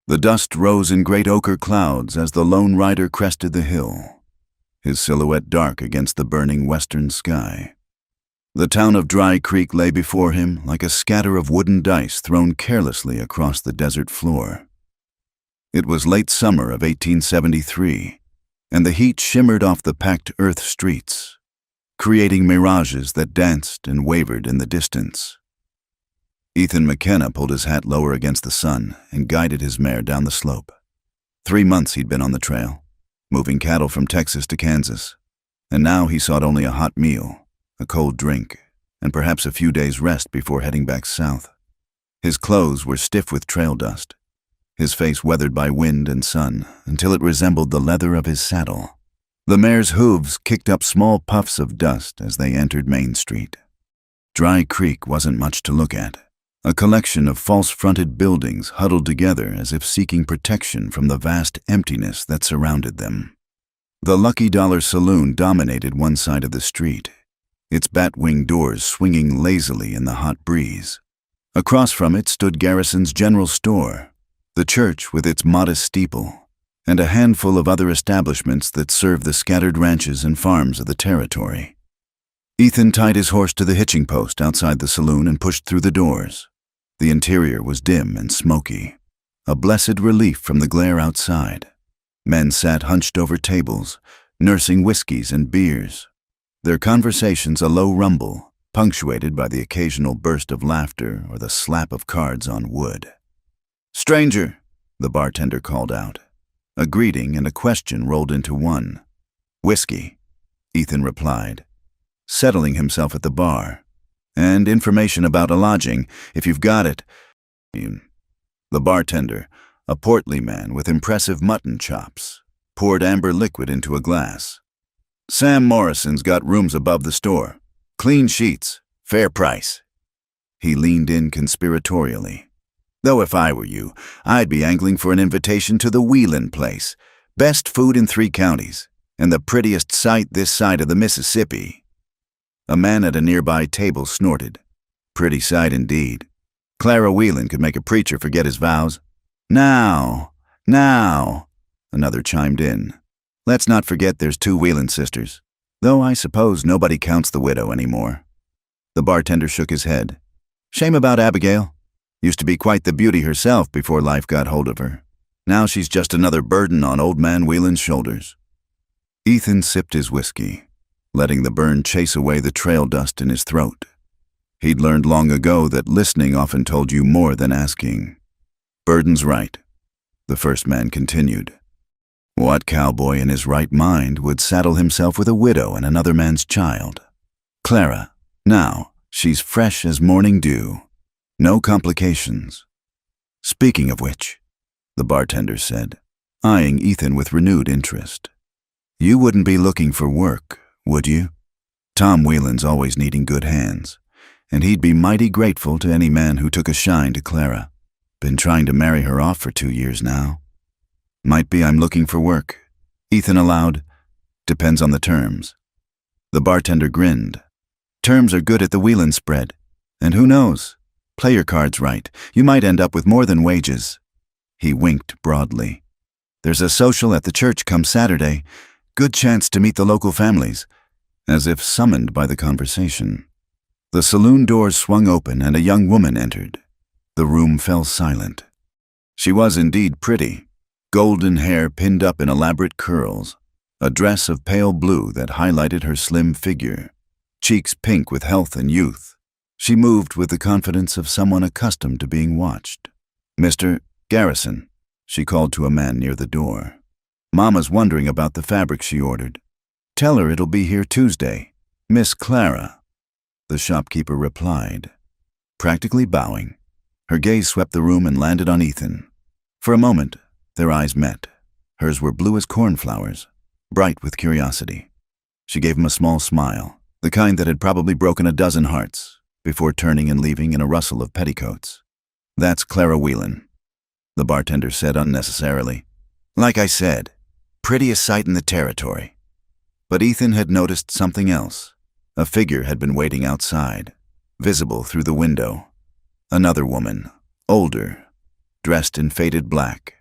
The dust rose in great ochre clouds as the lone rider crested the hill, his silhouette dark against the burning western sky. The town of Dry Creek lay before him like a scatter of wooden dice thrown carelessly across the desert floor. It was late summer of 1873, and the heat shimmered off the packed earth streets, creating mirages that danced and wavered in the distance. Ethan McKenna pulled his hat lower against the sun and guided his mare down the slope. 3 months he'd been on the trail, moving cattle from Texas to Kansas, and now he sought only a hot meal, a cold drink, and perhaps a few days' rest before heading back south. His clothes were stiff with trail dust, his face weathered by wind and sun until it resembled the leather of his saddle. The mare's hooves kicked up small puffs of dust as they entered Main Street. Dry Creek wasn't much to look at, a collection of false-fronted buildings huddled together as if seeking protection from the vast emptiness that surrounded them. The Lucky Dollar Saloon dominated one side of the street, its bat-wing doors swinging lazily in the hot breeze. Across from it stood Garrison's general store, the church with its modest steeple, and a handful of other establishments that served the scattered ranches and farms of the territory. Ethan tied his horse to the hitching post outside the saloon and pushed through the doors. The interior was dim and smoky, a blessed relief from the glare outside. Men sat hunched over tables, nursing whiskeys and beers, their conversations a low rumble, punctuated by the occasional burst of laughter or the slap of cards on wood. "Stranger," the bartender called out. A greeting and a question rolled into one. "Whiskey," Ethan replied, settling himself at the bar. "And information about a lodging, if you've got it." The bartender, a portly man with impressive mutton chops, poured amber liquid into a glass. "Sam Morrison's got rooms above the store. Clean sheets, fair price." He leaned in conspiratorially. "Though if I were you, I'd be angling for an invitation to the Wheelan place. Best food in 3 counties, and the prettiest sight this side of the Mississippi." A man at a nearby table snorted. "Pretty sight indeed. Clara Wheelan could make a preacher forget his vows." Now, another chimed in. "Let's not forget there's 2 Wheelan sisters, though I suppose nobody counts the widow anymore." The bartender shook his head. "Shame about Abigail. Used to be quite the beauty herself before life got hold of her. Now she's just another burden on old man Wheelan's shoulders." Ethan sipped his whiskey, letting the burn chase away the trail dust in his throat. He'd learned long ago that listening often told you more than asking. "Burden's right," the first man continued. "What cowboy in his right mind would saddle himself with a widow and another man's child? Clara, now, she's fresh as morning dew. No complications. Speaking of which," the bartender said, eyeing Ethan with renewed interest, "you wouldn't be looking for work, would you? Tom Wheelan's always needing good hands, and he'd be mighty grateful to any man who took a shine to Clara. Been trying to marry her off for 2 years now." "Might be I'm looking for work," Ethan allowed. "Depends on the terms." The bartender grinned. "Terms are good at the Wheelan spread, and who knows? Play your cards right. You might end up with more than wages." He winked broadly. "There's a social at the church come Saturday. Good chance to meet the local families." As if summoned by the conversation, the saloon doors swung open and a young woman entered. The room fell silent. She was indeed pretty, golden hair pinned up in elaborate curls, a dress of pale blue that highlighted her slim figure, cheeks pink with health and youth. She moved with the confidence of someone accustomed to being watched. "Mr. Garrison," she called to a man near the door. "Mama's wondering about the fabric she ordered. Tell her it'll be here Tuesday. Miss Clara." The shopkeeper replied, practically bowing. Her gaze swept the room and landed on Ethan. For a moment, their eyes met. Hers were blue as cornflowers, bright with curiosity. She gave him a small smile, the kind that had probably broken a dozen hearts, before turning and leaving in a rustle of petticoats. "That's Clara Wheelan," the bartender said unnecessarily. "Like I said, prettiest sight in the territory." But Ethan had noticed something else. A figure had been waiting outside, visible through the window. Another woman, older, dressed in faded black,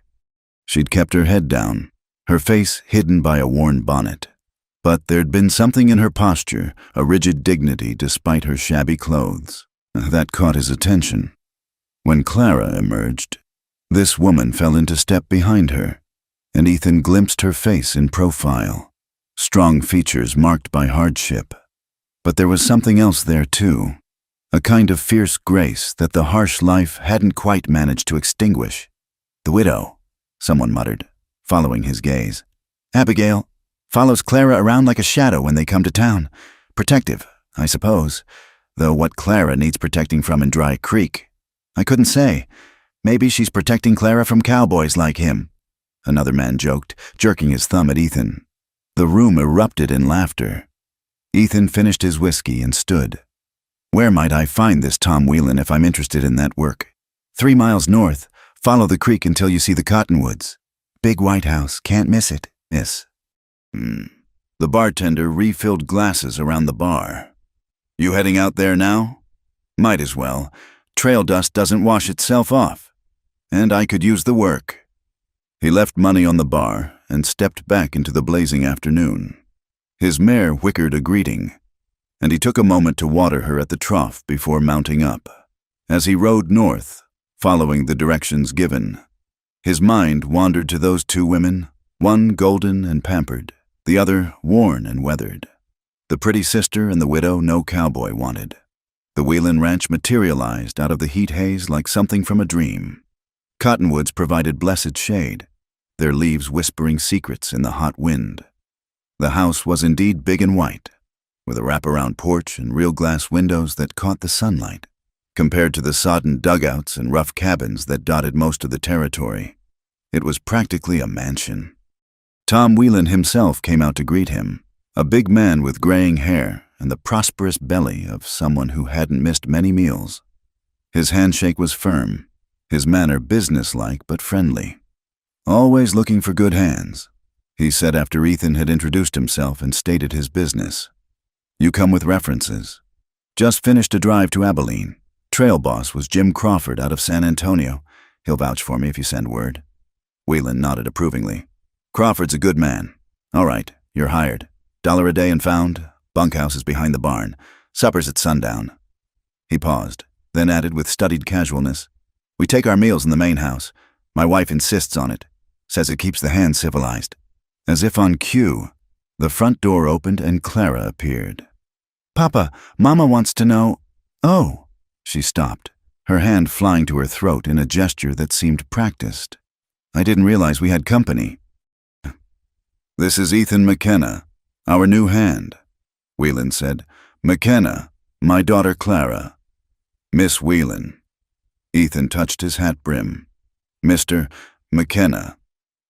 She'd kept her head down, her face hidden by a worn bonnet. But there'd been something in her posture, a rigid dignity despite her shabby clothes, that caught his attention. When Clara emerged, this woman fell into step behind her, and Ethan glimpsed her face in profile, strong features marked by hardship. But there was something else there too, a kind of fierce grace that the harsh life hadn't quite managed to extinguish. "The widow," someone muttered, following his gaze. "Abigail follows Clara around like a shadow when they come to town. Protective, I suppose, though what Clara needs protecting from in Dry Creek, I couldn't say. Maybe she's protecting Clara from cowboys like him," another man joked, jerking his thumb at Ethan. The room erupted in laughter. Ethan finished his whiskey and stood. "Where might I find this Tom Whelan if I'm interested in that work?" 3 miles north. Follow the creek until you see the cottonwoods. Big white house, can't miss it, miss." The bartender refilled glasses around the bar. "You heading out there now?" "Might as well. Trail dust doesn't wash itself off. And I could use the work." He left money on the bar and stepped back into the blazing afternoon. His mare whickered a greeting, and he took a moment to water her at the trough before mounting up. As he rode north, following the directions given, his mind wandered to those 2 women, one golden and pampered, the other worn and weathered. The pretty sister and the widow no cowboy wanted. The Whelan ranch materialized out of the heat haze like something from a dream. Cottonwoods provided blessed shade, their leaves whispering secrets in the hot wind. The house was indeed big and white, with a wraparound porch and real glass windows that caught the sunlight. Compared to the sodden dugouts and rough cabins that dotted most of the territory, it was practically a mansion. Tom Whelan himself came out to greet him, a big man with graying hair and the prosperous belly of someone who hadn't missed many meals. His handshake was firm, his manner businesslike but friendly. "Always looking for good hands," he said after Ethan had introduced himself and stated his business. "You come with references." "Just finished a drive to Abilene. Trail boss was Jim Crawford out of San Antonio. He'll vouch for me if you send word." Whelan nodded approvingly. "Crawford's a good man. All right, you're hired. $1 a day and found. Bunkhouse is behind the barn. Supper's at sundown." He paused, then added with studied casualness, "We take our meals in the main house. My wife insists on it. Says it keeps the hands civilized." As if on cue, the front door opened and Clara appeared. "Papa, Mama wants to know—" "Oh." She stopped, her hand flying to her throat in a gesture that seemed practiced. "I didn't realize we had company." "This is Ethan McKenna, our new hand," Whelan said. "McKenna, my daughter Clara. Miss Whelan." Ethan touched his hat brim. "Mr. McKenna."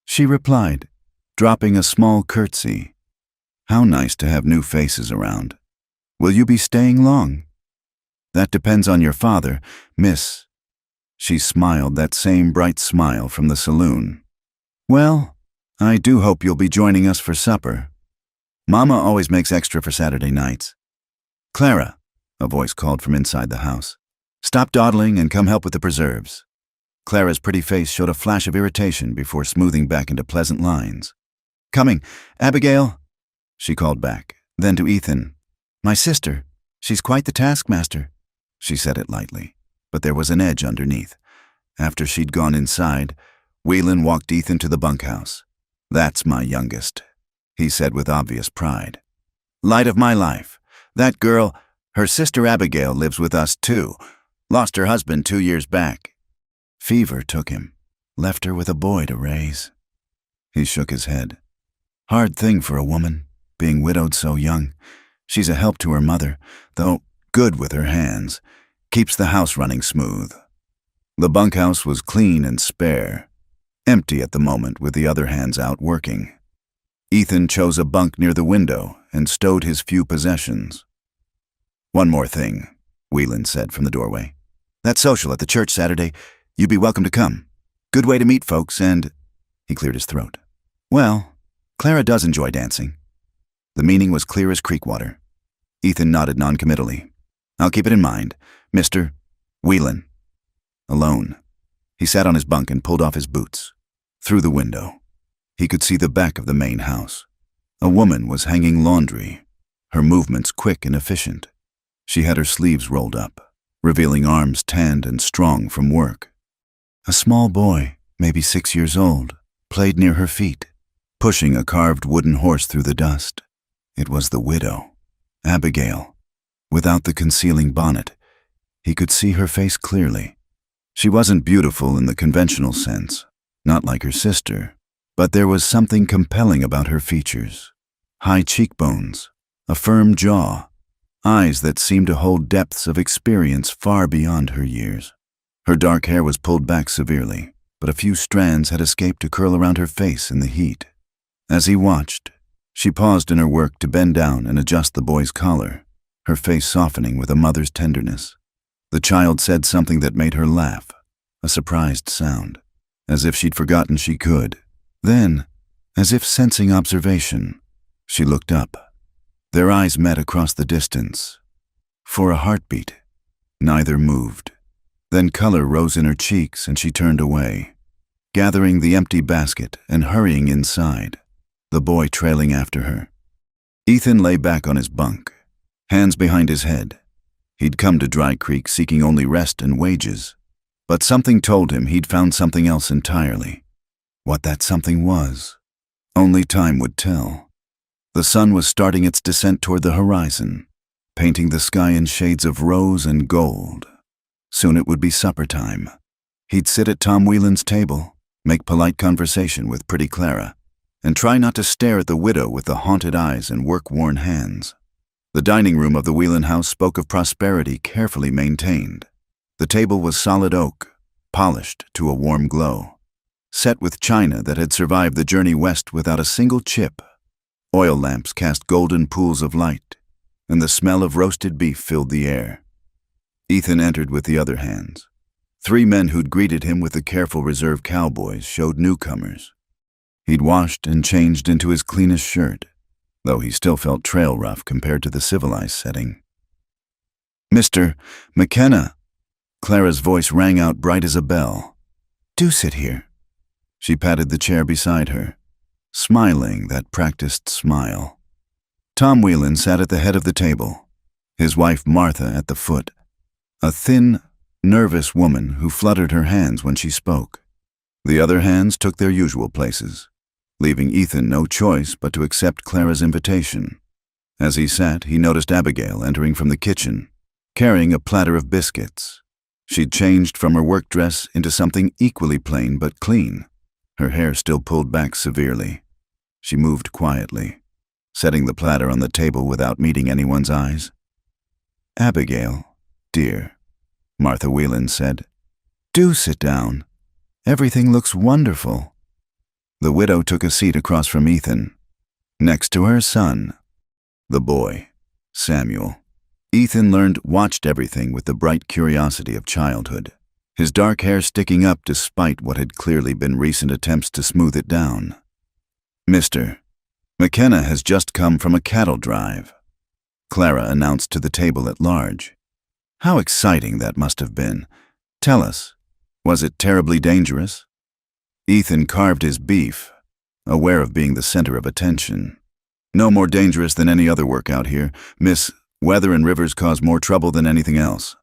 She replied, dropping a small curtsy. "How nice to have new faces around. Will you be staying long?" "That depends on your father, miss." She smiled that same bright smile from the saloon. "Well, I do hope you'll be joining us for supper. Mama always makes extra for Saturday nights." "Clara," a voice called from inside the house. "Stop dawdling and come help with the preserves." Clara's pretty face showed a flash of irritation before smoothing back into pleasant lines. "Coming. Abigail," she called back, then to Ethan. "My sister. She's quite the taskmaster." She said it lightly, but there was an edge underneath. After she'd gone inside, Whelan walked Ethan to the bunkhouse. "That's my youngest," he said with obvious pride. "Light of my life. That girl, her sister Abigail, lives with us too. Lost her husband 2 years back. Fever took him. Left her with a boy to raise." He shook his head. "Hard thing for a woman, being widowed so young. She's a help to her mother, though good with her hands. Keeps the house running smooth." The bunkhouse was clean and spare, empty at the moment with the other hands out working. Ethan chose a bunk near the window and stowed his few possessions. "One more thing," Whelan said from the doorway. "That social at the church Saturday, you'd be welcome to come. Good way to meet folks and—" He cleared his throat. "Well, Clara does enjoy dancing." The meaning was clear as creek water. Ethan nodded noncommittally. "I'll keep it in mind. Mr. Whelan." Alone. He sat on his bunk and pulled off his boots. Through the window, he could see the back of the main house. A woman was hanging laundry, her movements quick and efficient. She had her sleeves rolled up, revealing arms tanned and strong from work. A small boy, maybe 6 years old, played near her feet, pushing a carved wooden horse through the dust. It was the widow, Abigail. Without the concealing bonnet, he could see her face clearly. She wasn't beautiful in the conventional sense, not like her sister, but there was something compelling about her features. High cheekbones, a firm jaw, eyes that seemed to hold depths of experience far beyond her years. Her dark hair was pulled back severely, but a few strands had escaped to curl around her face in the heat. As he watched, she paused in her work to bend down and adjust the boy's collar, her face softening with a mother's tenderness. The child said something that made her laugh, a surprised sound, as if she'd forgotten she could. Then, as if sensing observation, she looked up. Their eyes met across the distance. For a heartbeat, neither moved. Then color rose in her cheeks and she turned away, gathering the empty basket and hurrying inside, the boy trailing after her. Ethan lay back on his bunk, hands behind his head. He'd come to Dry Creek seeking only rest and wages, but something told him he'd found something else entirely. What that something was, only time would tell. The sun was starting its descent toward the horizon, painting the sky in shades of rose and gold. Soon it would be supper time. He'd sit at Tom Whelan's table, make polite conversation with pretty Clara, and try not to stare at the widow with the haunted eyes and work-worn hands. The dining room of the Whelan house spoke of prosperity carefully maintained. The table was solid oak, polished to a warm glow, set with china that had survived the journey west without a single chip. Oil lamps cast golden pools of light, and the smell of roasted beef filled the air. Ethan entered with the other hands. 3 men who'd greeted him with the careful reserve cowboys showed newcomers. He'd washed and changed into his cleanest shirt, though he still felt trail rough compared to the civilized setting. "Mr. McKenna," Clara's voice rang out bright as a bell. "Do sit here." She patted the chair beside her, smiling that practiced smile. Tom Whelan sat at the head of the table, his wife Martha at the foot, a thin, nervous woman who fluttered her hands when she spoke. The other hands took their usual places, leaving Ethan no choice but to accept Clara's invitation. As he sat, he noticed Abigail entering from the kitchen, carrying a platter of biscuits. She'd changed from her work dress into something equally plain but clean, her hair still pulled back severely. She moved quietly, setting the platter on the table without meeting anyone's eyes. "Abigail, dear," Martha Whelan said, "do sit down. Everything looks wonderful." The widow took a seat across from Ethan, next to her son, the boy, Samuel. Ethan watched everything with the bright curiosity of childhood, his dark hair sticking up despite what had clearly been recent attempts to smooth it down. "Mr. McKenna has just come from a cattle drive," Clara announced to the table at large. "How exciting that must have been. Tell us, was it terribly dangerous?" Ethan carved his beef, aware of being the center of attention. "No more dangerous than any other work out here, Miss. Weather and rivers cause more trouble than anything else."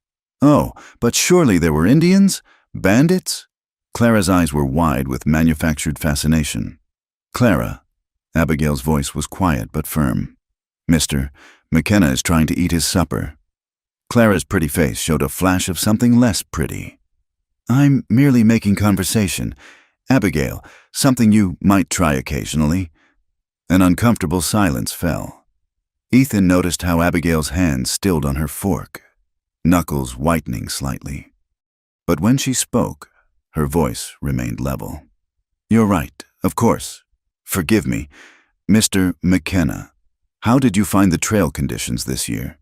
"Oh, but surely there were Indians? Bandits?" Clara's eyes were wide with manufactured fascination. "Clara," Abigail's voice was quiet but firm. "Mr. McKenna is trying to eat his supper." Clara's pretty face showed a flash of something less pretty. "I'm merely making conversation. Abigail, something you might try occasionally." An uncomfortable silence fell. Ethan noticed how Abigail's hand stilled on her fork, knuckles whitening slightly. But when she spoke, her voice remained level. "You're right, of course. Forgive me. Mr. McKenna, how did you find the trail conditions this year?"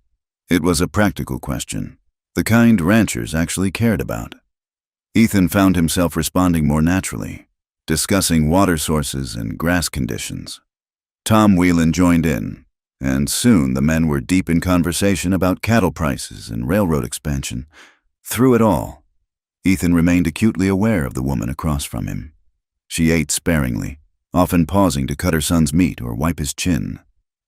It was a practical question, the kind ranchers actually cared about. Ethan found himself responding more naturally, discussing water sources and grass conditions. Tom Whelan joined in, and soon the men were deep in conversation about cattle prices and railroad expansion. Through it all, Ethan remained acutely aware of the woman across from him. She ate sparingly, often pausing to cut her son's meat or wipe his chin.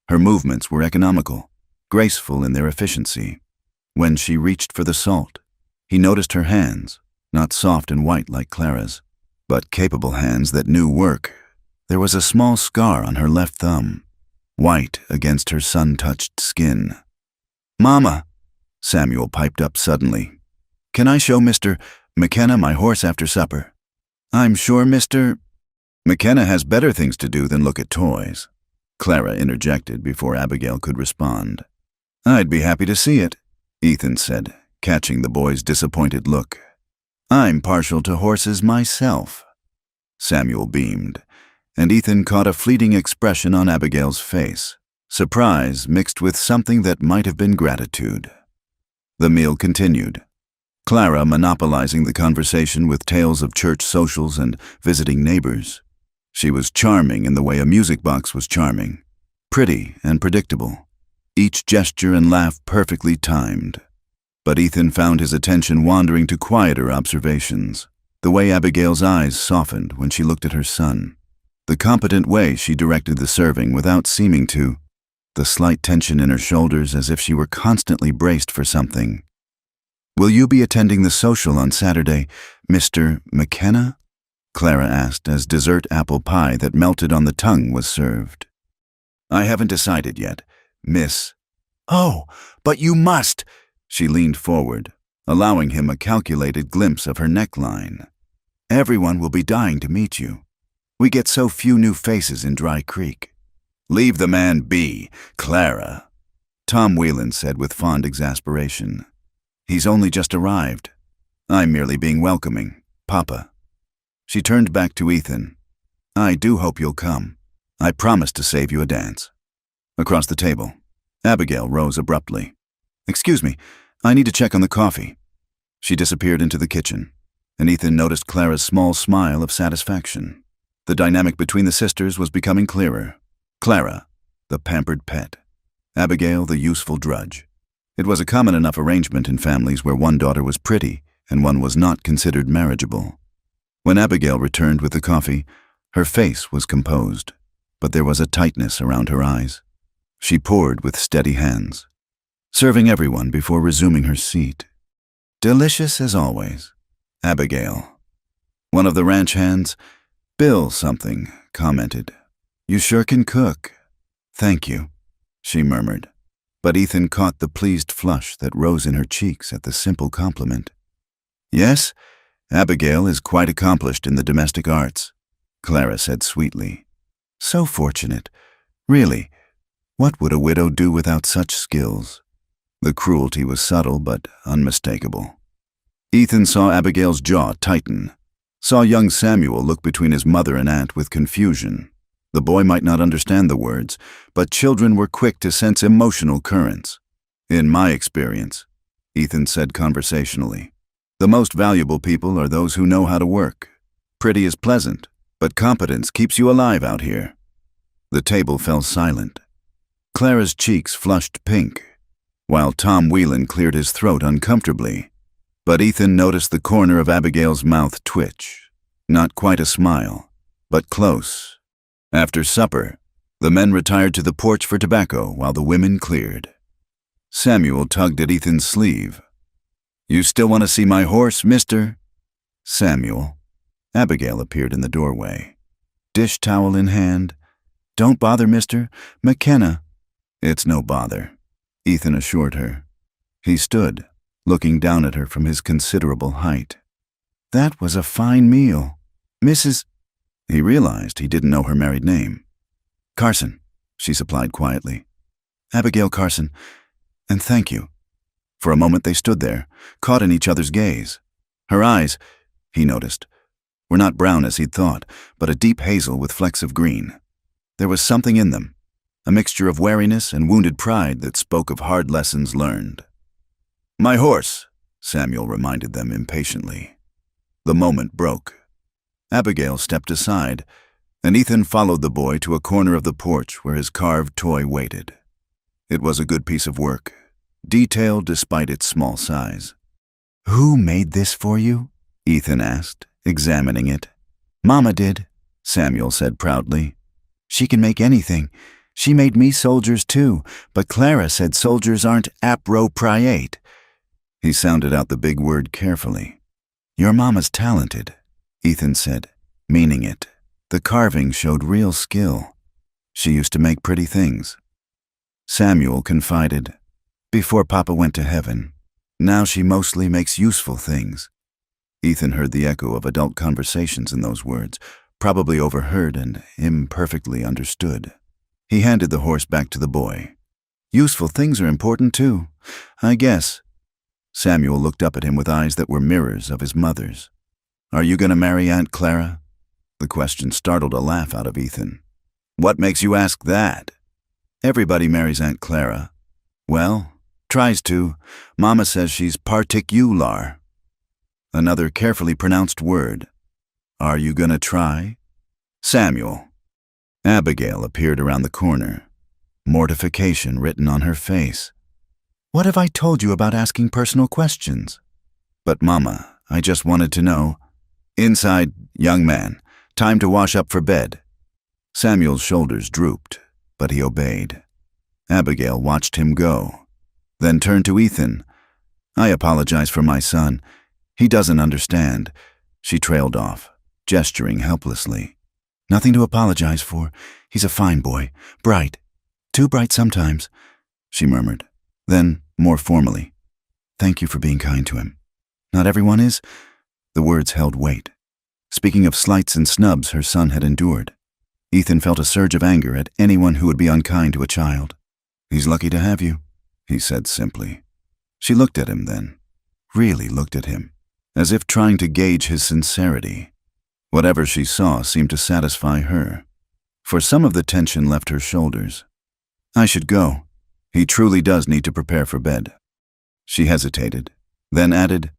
Her movements were economical, graceful in their efficiency. When she reached for the salt, he noticed her hands, not soft and white like Clara's, but capable hands that knew work. There was a small scar on her left thumb, white against her sun-touched skin. "Mama," Samuel piped up suddenly. "Can I show Mr. McKenna my horse after supper?" "I'm sure Mr. McKenna has better things to do than look at toys," Clara interjected before Abigail could respond. "I'd be happy to see it," Ethan said, catching the boy's disappointed look. "I'm partial to horses myself." Samuel beamed, and Ethan caught a fleeting expression on Abigail's face, surprise mixed with something that might have been gratitude. The meal continued, Clara monopolizing the conversation with tales of church socials and visiting neighbors. She was charming in the way a music box was charming, pretty and predictable, each gesture and laugh perfectly timed. But Ethan found his attention wandering to quieter observations, the way Abigail's eyes softened when she looked at her son, the competent way she directed the serving without seeming to, the slight tension in her shoulders as if she were constantly braced for something. "Will you be attending the social on Saturday, Mr. McKenna?" Clara asked as dessert apple pie that melted on the tongue was served. "I haven't decided yet, Miss." "Oh, but you must!" She leaned forward, allowing him a calculated glimpse of her neckline. "Everyone will be dying to meet you. We get so few new faces in Dry Creek." "Leave the man be, Clara," Tom Whelan said with fond exasperation. "He's only just arrived. I'm merely being welcoming, Papa." She turned back to Ethan. "I do hope you'll come. I promise to save you a dance." Across the table, Abigail rose abruptly. "Excuse me, I need to check on the coffee." She disappeared into the kitchen, and Ethan noticed Clara's small smile of satisfaction. The dynamic between the sisters was becoming clearer. Clara, the pampered pet. Abigail, the useful drudge. It was a common enough arrangement in families where one daughter was pretty and one was not considered marriageable. When Abigail returned with the coffee, her face was composed, but there was a tightness around her eyes. She poured with steady hands, serving everyone before resuming her seat. "Delicious as always, Abigail." One of the ranch hands, Bill something, commented, "You sure can cook." "Thank you," she murmured, but Ethan caught the pleased flush that rose in her cheeks at the simple compliment. "Yes, Abigail is quite accomplished in the domestic arts," Clara said sweetly. "So fortunate. Really, what would a widow do without such skills?" The cruelty was subtle but unmistakable. Ethan saw Abigail's jaw tighten, saw young Samuel look between his mother and aunt with confusion. The boy might not understand the words, but children were quick to sense emotional currents. "In my experience," Ethan said conversationally, "the most valuable people are those who know how to work. Pretty is pleasant, but competence keeps you alive out here." The table fell silent. Clara's cheeks flushed pink, while Tom Whelan cleared his throat uncomfortably. But Ethan noticed the corner of Abigail's mouth twitch. Not quite a smile, but close. After supper, the men retired to the porch for tobacco while the women cleared. Samuel tugged at Ethan's sleeve. "You still want to see my horse, mister?" "Samuel." Abigail appeared in the doorway, dish towel in hand. "Don't bother, Mr. McKenna." "It's no bother," Ethan assured her. He stood, looking down at her from his considerable height. "That was a fine meal. Mrs. He realized he didn't know her married name. "Carson," she supplied quietly. "Abigail Carson, and thank you." For a moment they stood there, caught in each other's gaze. Her eyes, he noticed, were not brown as he'd thought, but a deep hazel with flecks of green. There was something in them, a mixture of wariness and wounded pride that spoke of hard lessons learned. "My horse," Samuel reminded them impatiently. The moment broke. Abigail stepped aside, and Ethan followed the boy to a corner of the porch where his carved toy waited. It was a good piece of work, detailed despite its small size. "Who made this for you?" Ethan asked, examining it. "Mama did," Samuel said proudly. "She can make anything. She made me soldiers too, but Clara said soldiers aren't appropriate." He sounded out the big word carefully. "Your mama's talented," Ethan said, meaning it. The carving showed real skill. She used to make pretty things. Samuel confided, "Before Papa went to heaven. Now she mostly makes useful things." Ethan heard the echo of adult conversations in those words, probably overheard and imperfectly understood. He handed the horse back to the boy. "Useful things are important too, I guess." Samuel looked up at him with eyes that were mirrors of his mother's. "Are you going to marry Aunt Clara?" The question startled a laugh out of Ethan. "What makes you ask that?" "Everybody marries Aunt Clara." "Well, tries to. Mama says she's particular." Another carefully pronounced word. "Are you gonna try?" "Samuel." Abigail appeared around the corner, mortification written on her face. "What have I told you about asking personal questions?" "But Mama, I just wanted to know." "Inside, young man. Time to wash up for bed." Samuel's shoulders drooped, but he obeyed. Abigail watched him go, then turned to Ethan. "I apologize for my son. He doesn't understand." She trailed off, gesturing helplessly. "Nothing to apologize for. He's a fine boy. Bright. Too bright sometimes," she murmured. Then, more formally, "Thank you for being kind to him. Not everyone is." The words held weight. Speaking of slights and snubs her son had endured, Ethan felt a surge of anger at anyone who would be unkind to a child. "He's lucky to have you," he said simply. She looked at him then, really looked at him, as if trying to gauge his sincerity. Whatever she saw seemed to satisfy her, for some of the tension left her shoulders. "I should go. He truly does need to prepare for bed." She hesitated, then added,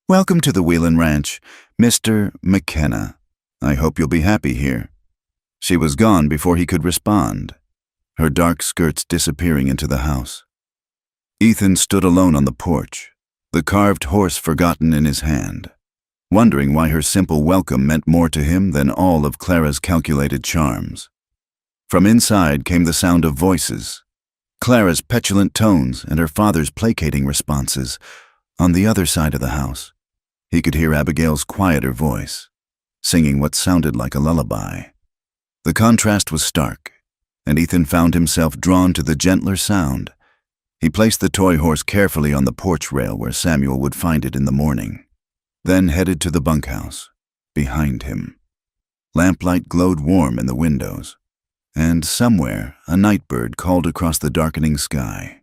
"Welcome to the Whelan Ranch, Mr. McKenna. I hope you'll be happy here." She was gone before he could respond, her dark skirts disappearing into the house. Ethan stood alone on the porch, the carved horse forgotten in his hand, wondering why her simple welcome meant more to him than all of Clara's calculated charms. From inside came the sound of voices, Clara's petulant tones and her father's placating responses. On the other side of the house, he could hear Abigail's quieter voice, singing what sounded like a lullaby. The contrast was stark, and Ethan found himself drawn to the gentler sound. He placed the toy horse carefully on the porch rail where Samuel would find it in the morning, then headed to the bunkhouse, behind him. Lamplight glowed warm in the windows, and somewhere a nightbird called across the darkening sky.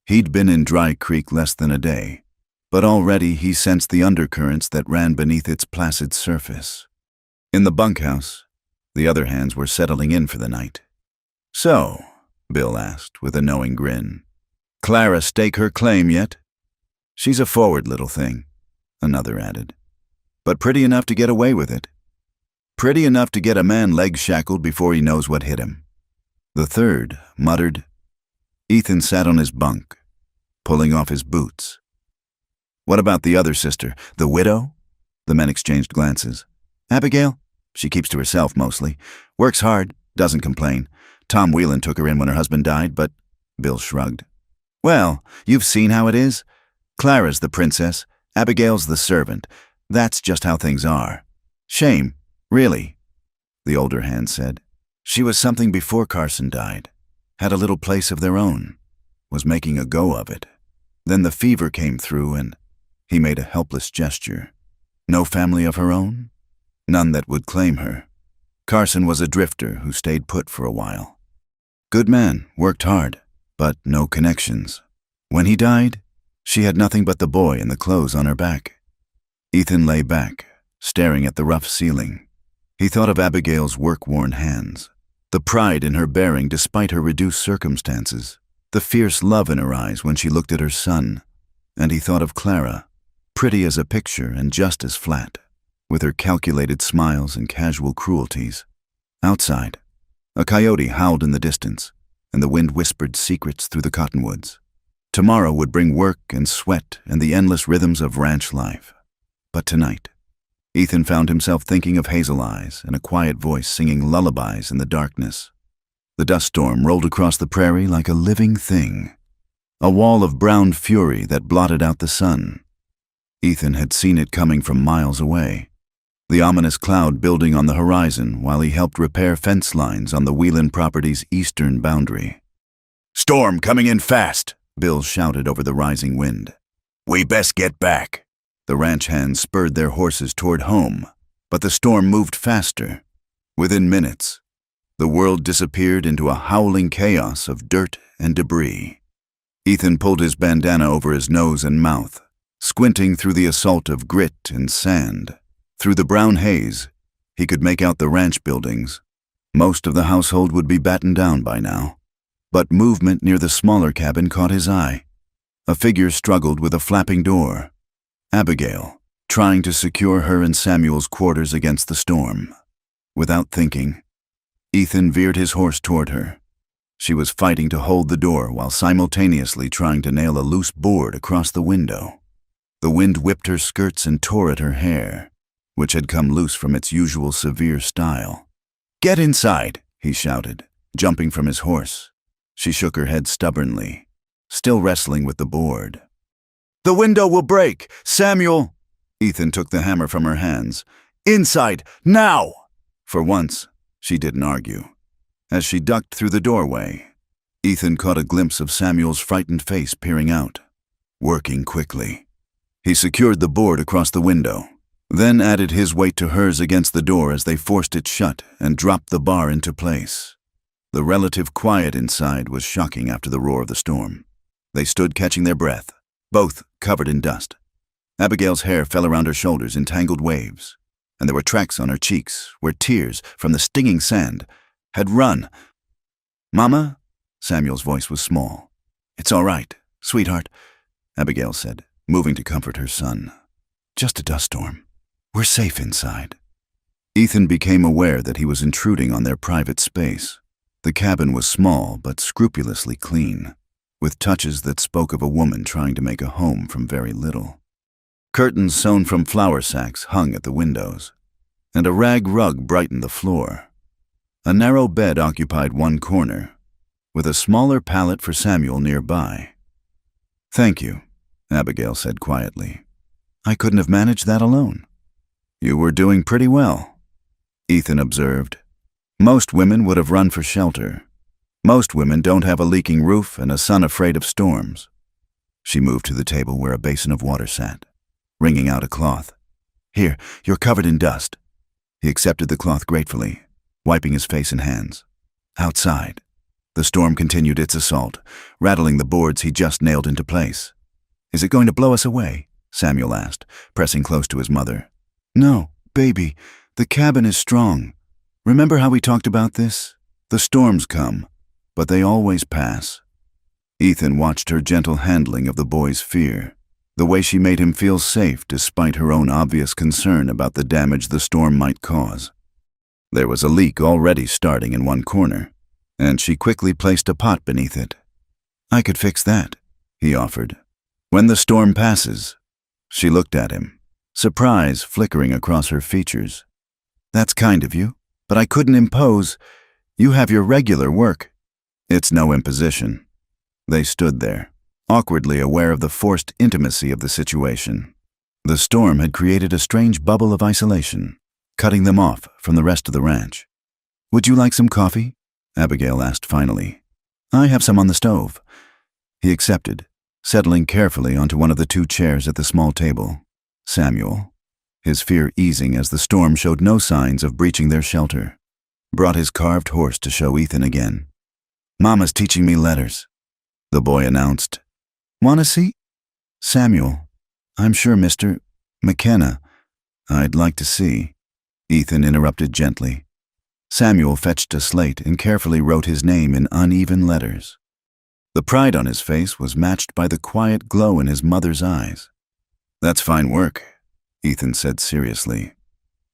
He'd been in Dry Creek less than a day, but already he sensed the undercurrents that ran beneath its placid surface. In the bunkhouse, the other hands were settling in for the night. "So," Bill asked with a knowing grin, "Clara stake her claim yet?" "She's a forward little thing," another added, "but pretty enough to get away with it. Pretty enough to get a man leg shackled before he knows what hit him." The third muttered. Ethan sat on his bunk, pulling off his boots. "What about the other sister, the widow?" The men exchanged glances. "Abigail? She keeps to herself mostly. Works hard, doesn't complain. Tom Whelan took her in when her husband died, but—" Bill shrugged. "Well, you've seen how it is. Clara's the princess, Abigail's the servant. That's just how things are. Shame, really," the older hand said. "She was something before Carson died. Had a little place of their own. Was making a go of it. Then the fever came through and—" He made a helpless gesture. "No family of her own? None that would claim her. Carson was a drifter who stayed put for a while. Good man, worked hard, but no connections. When he died, she had nothing but the boy and the clothes on her back." Ethan lay back, staring at the rough ceiling. He thought of Abigail's work-worn hands, the pride in her bearing despite her reduced circumstances, the fierce love in her eyes when she looked at her son, and he thought of Clara, pretty as a picture and just as flat, with her calculated smiles and casual cruelties. Outside, a coyote howled in the distance, and the wind whispered secrets through the cottonwoods. Tomorrow would bring work and sweat and the endless rhythms of ranch life. But tonight, Ethan found himself thinking of hazel eyes and a quiet voice singing lullabies in the darkness. The dust storm rolled across the prairie like a living thing, a wall of brown fury that blotted out the sun. Ethan had seen it coming from miles away, the ominous cloud building on the horizon while he helped repair fence lines on the Whelan property's eastern boundary. "Storm coming in fast," Bill shouted over the rising wind. "We best get back." The ranch hands spurred their horses toward home, but the storm moved faster. Within minutes, the world disappeared into a howling chaos of dirt and debris. Ethan pulled his bandana over his nose and mouth, squinting through the assault of grit and sand. Through the brown haze, he could make out the ranch buildings. Most of the household would be battened down by now, but movement near the smaller cabin caught his eye. A figure struggled with a flapping door. Abigail, trying to secure her and Samuel's quarters against the storm. Without thinking, Ethan veered his horse toward her. She was fighting to hold the door while simultaneously trying to nail a loose board across the window. The wind whipped her skirts and tore at her hair, which had come loose from its usual severe style. "Get inside," he shouted, jumping from his horse. She shook her head stubbornly, still wrestling with the board. "The window will break! Samuel!" Ethan took the hammer from her hands. "Inside, now!" For once, she didn't argue. As she ducked through the doorway, Ethan caught a glimpse of Samuel's frightened face peering out. Working quickly, he secured the board across the window, then added his weight to hers against the door as they forced it shut and dropped the bar into place. The relative quiet inside was shocking after the roar of the storm. They stood catching their breath, both covered in dust. Abigail's hair fell around her shoulders in tangled waves, and there were tracks on her cheeks where tears from the stinging sand had run. "Mama?" Samuel's voice was small. "It's all right, sweetheart," Abigail said, moving to comfort her son. "Just a dust storm. We're safe inside." Ethan became aware that he was intruding on their private space. The cabin was small but scrupulously clean, with touches that spoke of a woman trying to make a home from very little. Curtains sewn from flour sacks hung at the windows, and a rag rug brightened the floor. A narrow bed occupied one corner, with a smaller pallet for Samuel nearby. "Thank you," Abigail said quietly. "I couldn't have managed that alone." "You were doing pretty well," Ethan observed. "Most women would have run for shelter. Most women don't have a leaking roof and a son afraid of storms." She moved to the table where a basin of water sat, wringing out a cloth. "Here, you're covered in dust." He accepted the cloth gratefully, wiping his face and hands. Outside, the storm continued its assault, rattling the boards he just nailed into place. "Is it going to blow us away?" Samuel asked, pressing close to his mother. "No, baby, the cabin is strong. Remember how we talked about this? The storms come, but they always pass." Ethan watched her gentle handling of the boy's fear, the way she made him feel safe despite her own obvious concern about the damage the storm might cause. There was a leak already starting in one corner, and she quickly placed a pot beneath it. "I could fix that," he offered. "When the storm passes." She looked at him, surprise flickering across her features. "That's kind of you, but I couldn't impose. You have your regular work." "It's no imposition." They stood there, awkwardly aware of the forced intimacy of the situation. The storm had created a strange bubble of isolation, cutting them off from the rest of the ranch. "Would you like some coffee?" Abigail asked finally. "I have some on the stove." He accepted, settling carefully onto one of the two chairs at the small table. Samuel, his fear easing as the storm showed no signs of breaching their shelter, brought his carved horse to show Ethan again. "Mama's teaching me letters," the boy announced. "Want to see?" "Samuel, I'm sure Mr. McKenna." "I'd like to see," Ethan interrupted gently. Samuel fetched a slate and carefully wrote his name in uneven letters. The pride on his face was matched by the quiet glow in his mother's eyes. "That's fine work," Ethan said seriously.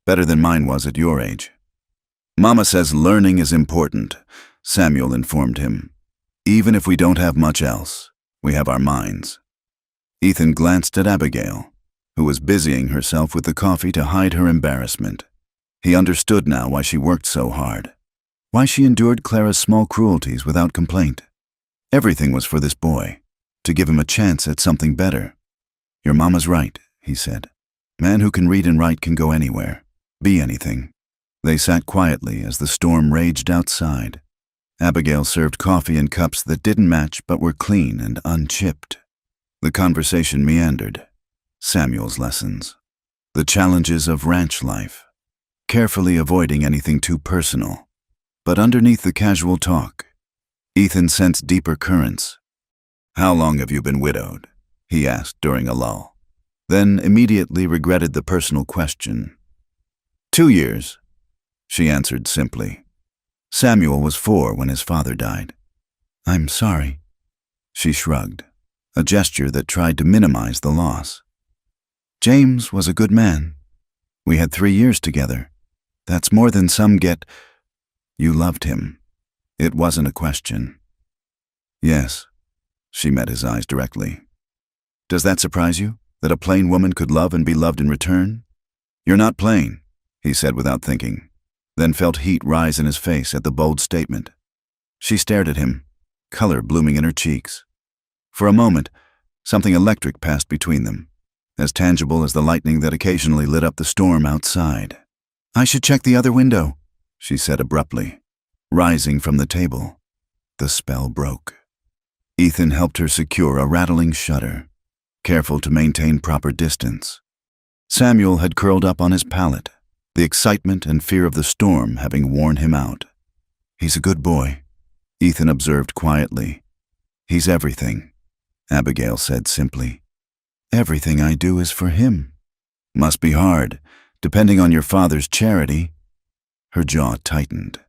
"Better than mine was at your age." "Mama says learning is important," Samuel informed him. "Even if we don't have much else, we have our minds." Ethan glanced at Abigail, who was busying herself with the coffee to hide her embarrassment. He understood now why she worked so hard, why she endured Clara's small cruelties without complaint. Everything was for this boy, to give him a chance at something better. "Your mama's right," he said. "Man who can read and write can go anywhere, be anything." They sat quietly as the storm raged outside. Abigail served coffee in cups that didn't match but were clean and unchipped. The conversation meandered. Samuel's lessons. The challenges of ranch life. Carefully avoiding anything too personal. But underneath the casual talk, Ethan sensed deeper currents. "How long have you been widowed?" he asked during a lull, then immediately regretted the personal question. 2 years, she answered simply. Samuel was 4 when his father died. "I'm sorry," she shrugged, a gesture that tried to minimize the loss. "James was a good man. We had 3 years together. That's more than some get." "You loved him." It wasn't a question. "Yes," she met his eyes directly. "Does that surprise you, that a plain woman could love and be loved in return?" "You're not plain," he said without thinking, then felt heat rise in his face at the bold statement. She stared at him, color blooming in her cheeks. For a moment, something electric passed between them, as tangible as the lightning that occasionally lit up the storm outside. "I should check the other window," she said abruptly, rising from the table. The spell broke. Ethan helped her secure a rattling shutter, careful to maintain proper distance. Samuel had curled up on his pallet, the excitement and fear of the storm having worn him out. "He's a good boy," Ethan observed quietly. "He's everything," Abigail said simply. "Everything I do is for him." "Must be hard, depending on your father's charity." Her jaw tightened.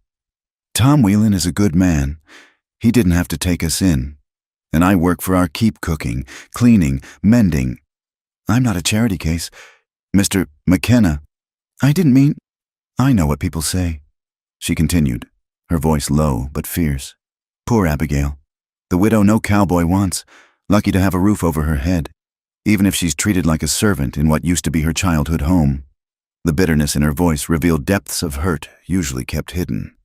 "Tom Whelan is a good man. He didn't have to take us in. And I work for our keep cooking, cleaning, mending. I'm not a charity case. Mr. McKenna, I didn't mean—" "I know what people say," she continued, her voice low but fierce. "Poor Abigail. The widow no cowboy wants, lucky to have a roof over her head, even if she's treated like a servant in what used to be her childhood home." The bitterness in her voice revealed depths of hurt usually kept hidden.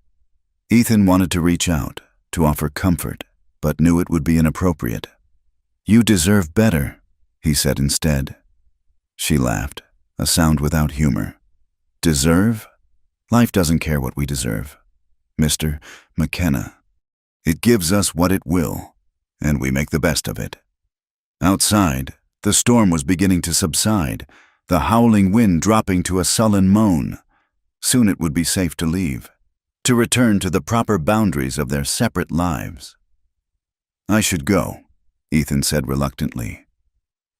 Ethan wanted to reach out, to offer comfort, but knew it would be inappropriate. "You deserve better," he said instead. She laughed, a sound without humor. "Deserve? Life doesn't care what we deserve, Mr. McKenna. It gives us what it will, and we make the best of it." Outside, the storm was beginning to subside, the howling wind dropping to a sullen moan. Soon it would be safe to leave, to return to the proper boundaries of their separate lives. "I should go," Ethan said reluctantly.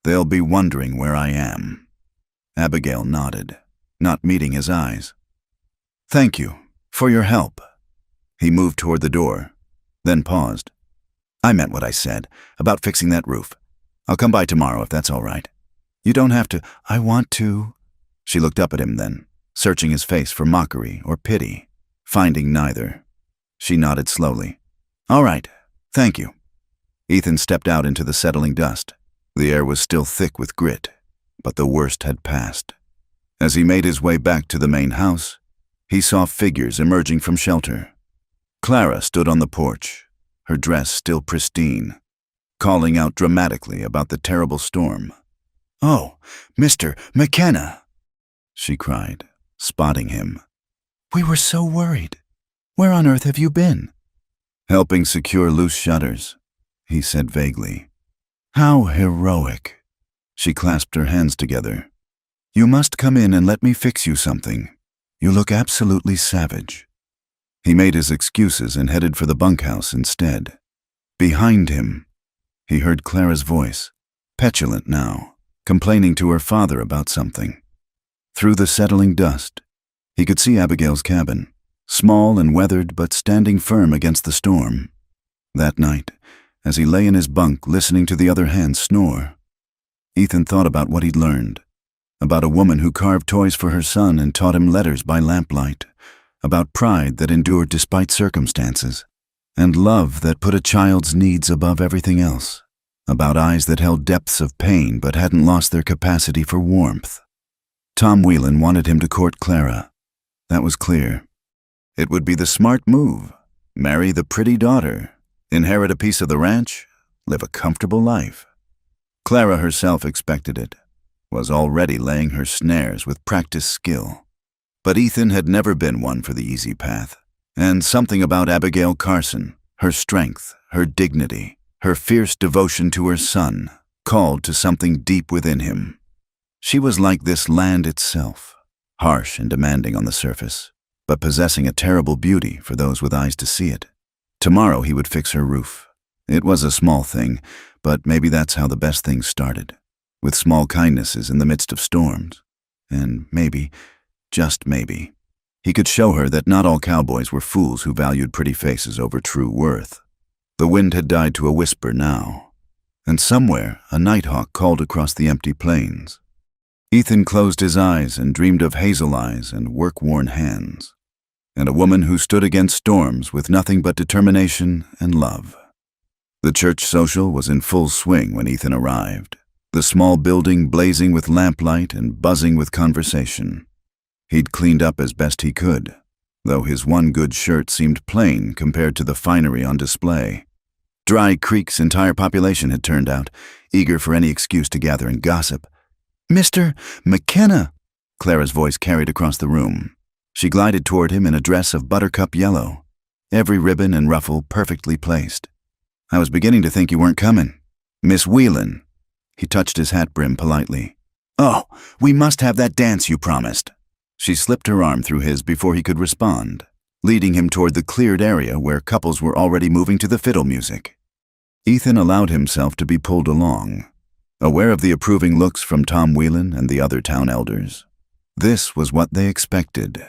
"They'll be wondering where I am." Abigail nodded, not meeting his eyes. "Thank you for your help." He moved toward the door, then paused. "I meant what I said about fixing that roof. I'll come by tomorrow if that's all right." "You don't have to." "I want to." She looked up at him then, searching his face for mockery or pity. Finding neither, she nodded slowly. "All right, thank you." Ethan stepped out into the settling dust. The air was still thick with grit, but the worst had passed. As he made his way back to the main house, he saw figures emerging from shelter. Clara stood on the porch, her dress still pristine, calling out dramatically about the terrible storm. "Oh, Mr. McKenna!" she cried, spotting him. "We were so worried. Where on earth have you been?" "Helping secure loose shutters," he said vaguely. "How heroic." She clasped her hands together. "You must come in and let me fix you something. You look absolutely savage." He made his excuses and headed for the bunkhouse instead. Behind him, he heard Clara's voice, petulant now, complaining to her father about something. Through the settling dust, he could see Abigail's cabin, small and weathered but standing firm against the storm. That night, as he lay in his bunk listening to the other hands snore, Ethan thought about what he'd learned, about a woman who carved toys for her son and taught him letters by lamplight, about pride that endured despite circumstances, and love that put a child's needs above everything else, about eyes that held depths of pain but hadn't lost their capacity for warmth. Tom Whelan wanted him to court Clara. That was clear. It would be the smart move. Marry the pretty daughter, inherit a piece of the ranch, live a comfortable life. Clara herself expected it, was already laying her snares with practiced skill. But Ethan had never been one for the easy path, and something about Abigail Carson, her strength, her dignity, her fierce devotion to her son, called to something deep within him. She was like this land itself, harsh and demanding on the surface, but possessing a terrible beauty for those with eyes to see it. Tomorrow he would fix her roof. It was a small thing, but maybe that's how the best things started, with small kindnesses in the midst of storms. And maybe, just maybe, he could show her that not all cowboys were fools who valued pretty faces over true worth. The wind had died to a whisper now, and somewhere a nighthawk called across the empty plains. Ethan closed his eyes and dreamed of hazel eyes and work-worn hands, and a woman who stood against storms with nothing but determination and love. The church social was in full swing when Ethan arrived, the small building blazing with lamplight and buzzing with conversation. He'd cleaned up as best he could, though his one good shirt seemed plain compared to the finery on display. Dry Creek's entire population had turned out, eager for any excuse to gather and gossip. "Mr. McKenna!" Clara's voice carried across the room. She glided toward him in a dress of buttercup yellow, every ribbon and ruffle perfectly placed. "I was beginning to think you weren't coming. Miss Whelan." He touched his hat brim politely. "Oh, we must have that dance you promised." She slipped her arm through his before he could respond, leading him toward the cleared area where couples were already moving to the fiddle music. Ethan allowed himself to be pulled along, aware of the approving looks from Tom Whelan and the other town elders. This was what they expected,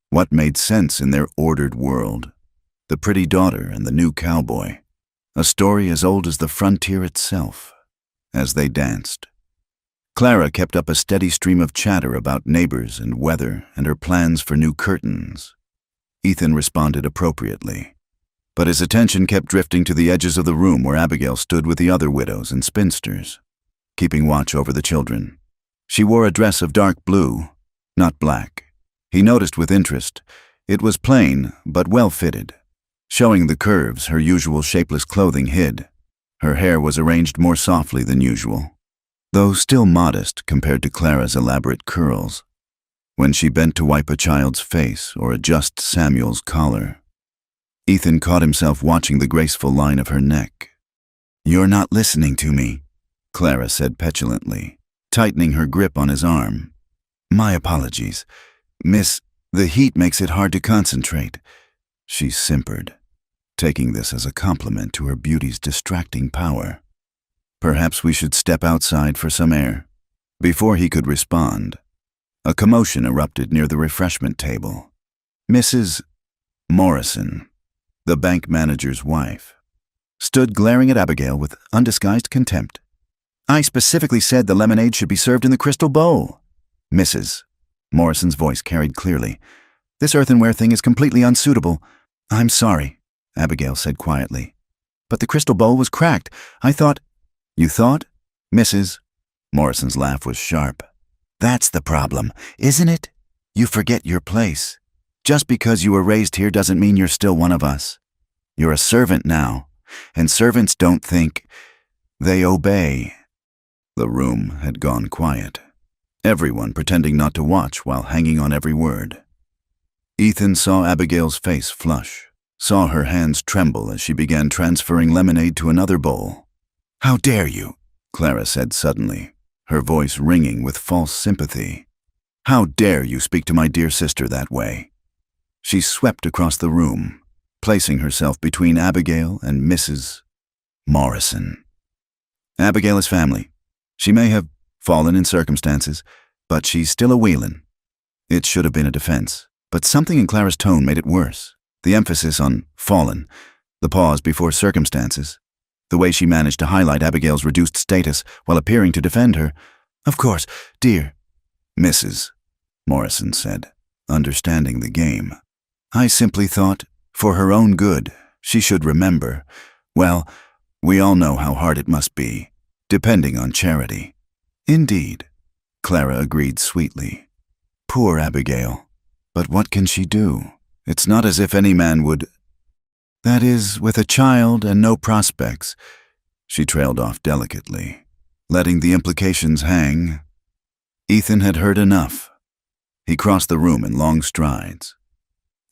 what made sense in their ordered world. The pretty daughter and the new cowboy, a story as old as the frontier itself. As they danced, Clara kept up a steady stream of chatter about neighbors and weather and her plans for new curtains. Ethan responded appropriately, but his attention kept drifting to the edges of the room where Abigail stood with the other widows and spinsters, keeping watch over the children. She wore a dress of dark blue, not black. He noticed with interest. It was plain, but well-fitted, showing the curves her usual shapeless clothing hid. Her hair was arranged more softly than usual, though still modest compared to Clara's elaborate curls. When she bent to wipe a child's face or adjust Samuel's collar, Ethan caught himself watching the graceful line of her neck. "You're not listening to me," Clara said petulantly, tightening her grip on his arm. "My apologies. Miss, the heat makes it hard to concentrate." She simpered, taking this as a compliment to her beauty's distracting power. "Perhaps we should step outside for some air." Before he could respond, a commotion erupted near the refreshment table. Mrs. Morrison, the bank manager's wife, stood glaring at Abigail with undisguised contempt. "I specifically said the lemonade should be served in the crystal bowl." "Mrs." Morrison's voice carried clearly. "This earthenware thing is completely unsuitable." "I'm sorry," Abigail said quietly. "But the crystal bowl was cracked. I thought—" "You thought?" "Mrs." Morrison's laugh was sharp. "That's the problem, isn't it? You forget your place. Just because you were raised here doesn't mean you're still one of us. You're a servant now, and servants don't think. They obey." The room had gone quiet, everyone pretending not to watch while hanging on every word. Ethan saw Abigail's face flush, saw her hands tremble as she began transferring lemonade to another bowl. "How dare you?" Clara said suddenly, her voice ringing with false sympathy. "How dare you speak to my dear sister that way?" She swept across the room, placing herself between Abigail and Mrs. Morrison. Abigail is family. She may have fallen in circumstances, but she's still a Whelan. It should have been a defense, but something in Clara's tone made it worse. The emphasis on fallen, the pause before circumstances, the way she managed to highlight Abigail's reduced status while appearing to defend her. "Of course, dear." "Mrs." Morrison said, understanding the game. "I simply thought, for her own good, she should remember. Well, We all know how hard it must be, depending on charity. Indeed, Clara agreed sweetly. Poor Abigail. But what can she do? It's not as if any man would. That is, with a child and no prospects. She trailed off delicately, letting the implications hang. Ethan had heard enough. He crossed the room in long strides,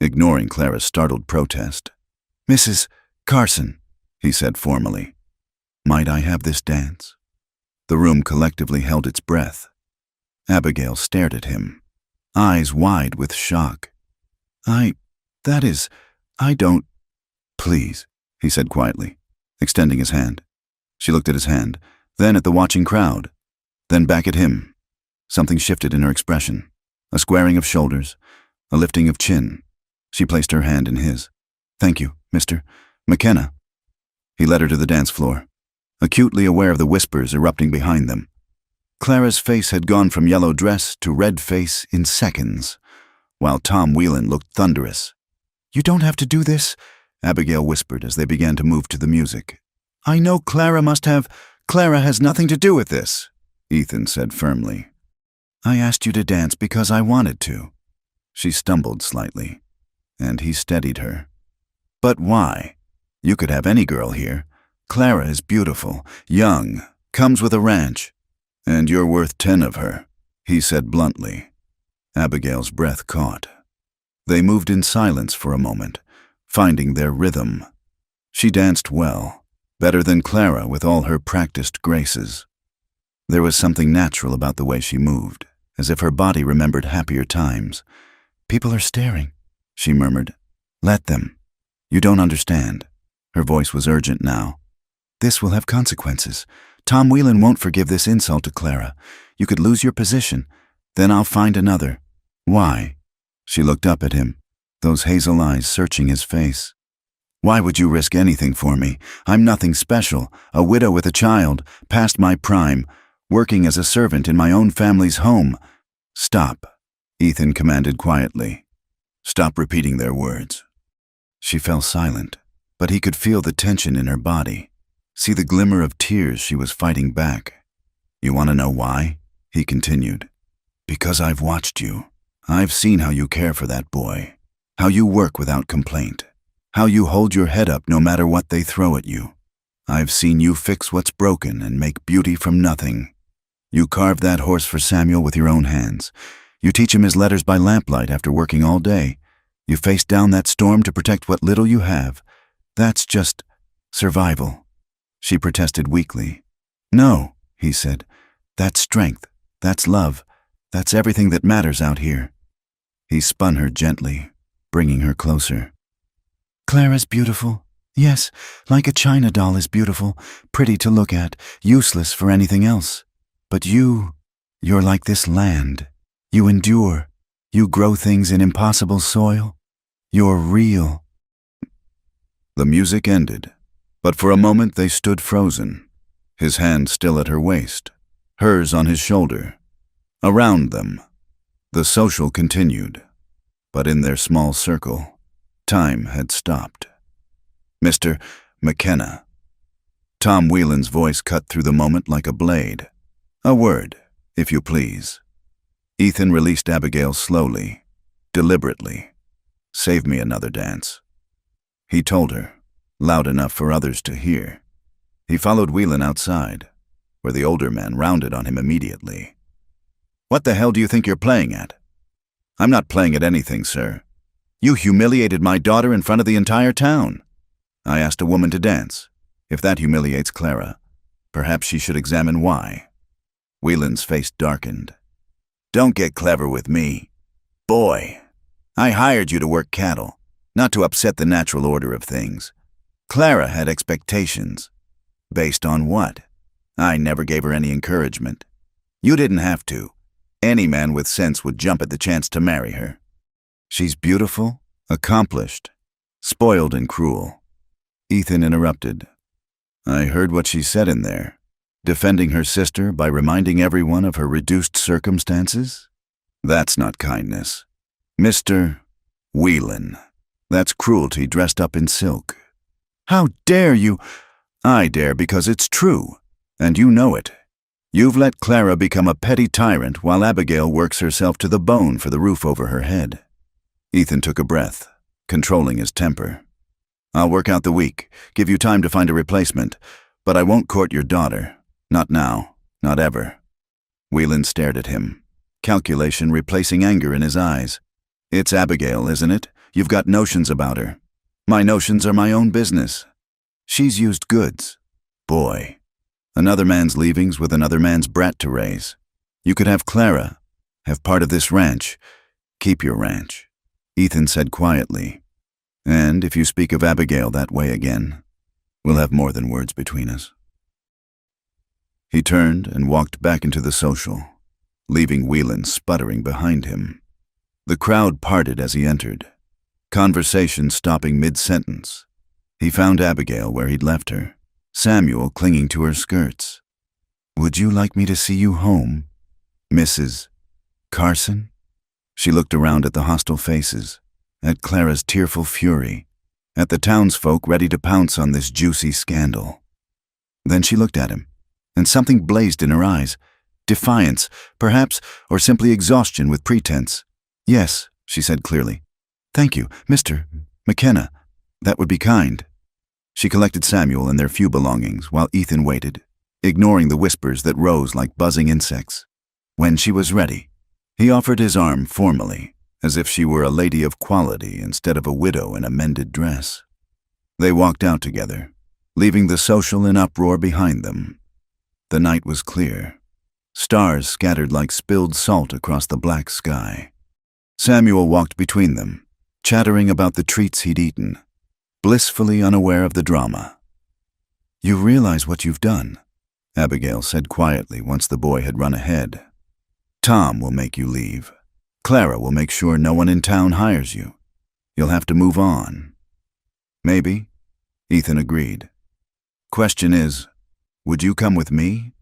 ignoring Clara's startled protest. "Mrs. Carson," he said formally, "might I have this dance?" The room collectively held its breath. Abigail stared at him, eyes wide with shock. I don't. "Please," he said quietly, extending his hand. She looked at his hand, then at the watching crowd, then back at him. Something shifted in her expression, a squaring of shoulders, a lifting of chin. She placed her hand in his. "Thank you, Mr. McKenna." He led her to the dance floor, acutely aware of the whispers erupting behind them. Clara's face had gone from yellow dress to red face in seconds, while Tom Whelan looked thunderous. "You don't have to do this," Abigail whispered as they began to move to the music. "I know Clara has nothing to do with this," Ethan said firmly. "I asked you to dance because I wanted to." She stumbled slightly, and he steadied her. "But why? You could have any girl here. Clara is beautiful, young, comes with a ranch. And you're worth 10 of her," he said bluntly. Abigail's breath caught. They moved in silence for a moment, finding their rhythm. She danced well, better than Clara with all her practiced graces. There was something natural about the way she moved, as if her body remembered happier times. "People are staring," she murmured. "Let them. You don't understand." Her voice was urgent now. "This will have consequences. Tom Whelan won't forgive this insult to Clara. You could lose your position. Then I'll find another." "Why?" She looked up at him, those hazel eyes searching his face. "Why would you risk anything for me? I'm nothing special, a widow with a child, past my prime, working as a servant in my own family's home." "Stop," Ethan commanded quietly. "Stop repeating their words." She fell silent, but he could feel the tension in her body, see the glimmer of tears she was fighting back. "You want to know why?" he continued. "Because I've watched you. I've seen how you care for that boy, how you work without complaint, how you hold your head up no matter what they throw at you. I've seen you fix what's broken and make beauty from nothing. You carved that horse for Samuel with your own hands. You teach him his letters by lamplight after working all day. You faced down that storm to protect what little you have. That's just survival." She protested weakly. "No," he said. "That's strength. That's love. That's everything that matters out here." He spun her gently, bringing her closer. "Clara's beautiful. Yes, like a china doll is beautiful, pretty to look at, useless for anything else. But you're like this land. You endure. You grow things in impossible soil. You're real." The music ended, but for a moment they stood frozen, his hand still at her waist, hers on his shoulder. Around them, the social continued, but in their small circle, time had stopped. "Mr. McKenna." Tom Whelan's voice cut through the moment like a blade. "A word, if you please." Ethan released Abigail slowly, deliberately. "Save me another dance," he told her, loud enough for others to hear. He followed Whelan outside, where the older man rounded on him immediately. "What the hell do you think you're playing at?" "I'm not playing at anything, sir. You humiliated my daughter in front of the entire town. I asked a woman to dance. If that humiliates Clara, perhaps she should examine why." Whelan's face darkened. "Don't get clever with me. Boy, I hired you to work cattle, not to upset the natural order of things. Clara had expectations. Based on what? I never gave her any encouragement. You didn't have to. Any man with sense would jump at the chance to marry her. She's beautiful, accomplished, spoiled and cruel." Ethan interrupted. "I heard what she said in there, defending her sister by reminding everyone of her reduced circumstances. That's not kindness. Mr. Whelan, that's cruelty dressed up in silk." "How dare you!" I dare because it's true, and you know it. You've let Clara become a petty tyrant while Abigail works herself to the bone for the roof over her head. Ethan took a breath, controlling his temper. I'll work out the week, give you time to find a replacement, but I won't court your daughter. Not now, not ever. Whelan stared at him, calculation replacing anger in his eyes. It's Abigail, isn't it? You've got notions about her. My notions are my own business. She's used goods. Boy. Another man's leavings with another man's brat to raise. You could have Clara, have part of this ranch. Keep your ranch, Ethan said quietly. And if you speak of Abigail that way again, we'll have more than words between us. He turned and walked back into the social, leaving Whelan sputtering behind him. The crowd parted as he entered, conversation stopping mid-sentence. He found Abigail where he'd left her, Samuel clinging to her skirts. Would you like me to see you home, Mrs. Carson? She looked around at the hostile faces, at Clara's tearful fury, at the townsfolk ready to pounce on this juicy scandal. Then she looked at him, and something blazed in her eyes. Defiance, perhaps, or simply exhaustion with pretense. Yes, she said clearly. Thank you, Mr. McKenna. That would be kind. She collected Samuel and their few belongings while Ethan waited, ignoring the whispers that rose like buzzing insects. When she was ready, he offered his arm formally, as if she were a lady of quality instead of a widow in a mended dress. They walked out together, leaving the social in uproar behind them. The night was clear. Stars scattered like spilled salt across the black sky. Samuel walked between them, chattering about the treats he'd eaten, blissfully unaware of the drama. You realize what you've done, Abigail said quietly once the boy had run ahead. Tom will make you leave. Clara will make sure no one in town hires you. You'll have to move on. Maybe, Ethan agreed. Question is, would you come with me?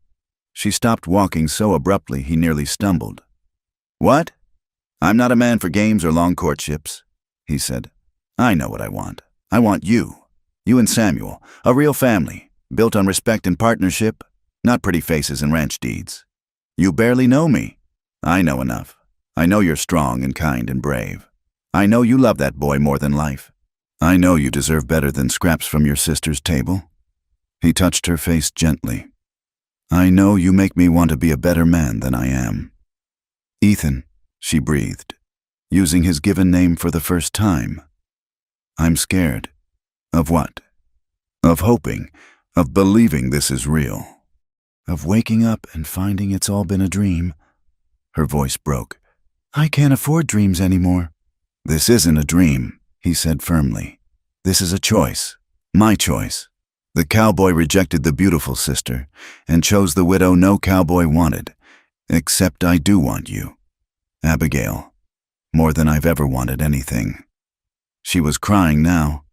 She stopped walking so abruptly he nearly stumbled. What? I'm not a man for games or long courtships, he said. I know what I want. I want you. You and Samuel. A real family, built on respect and partnership, not pretty faces and ranch deeds. You barely know me. I know enough. I know you're strong and kind and brave. I know you love that boy more than life. I know you deserve better than scraps from your sister's table. He touched her face gently. I know you make me want to be a better man than I am. Ethan, she breathed, using his given name for the first time. I'm scared. Of what? Of hoping, of believing this is real. Of waking up and finding it's all been a dream. Her voice broke. I can't afford dreams anymore. This isn't a dream, he said firmly. This is a choice. My choice. The cowboy rejected the beautiful sister and chose the widow no cowboy wanted, except I do want you, Abigail, more than I've ever wanted anything. She was crying now,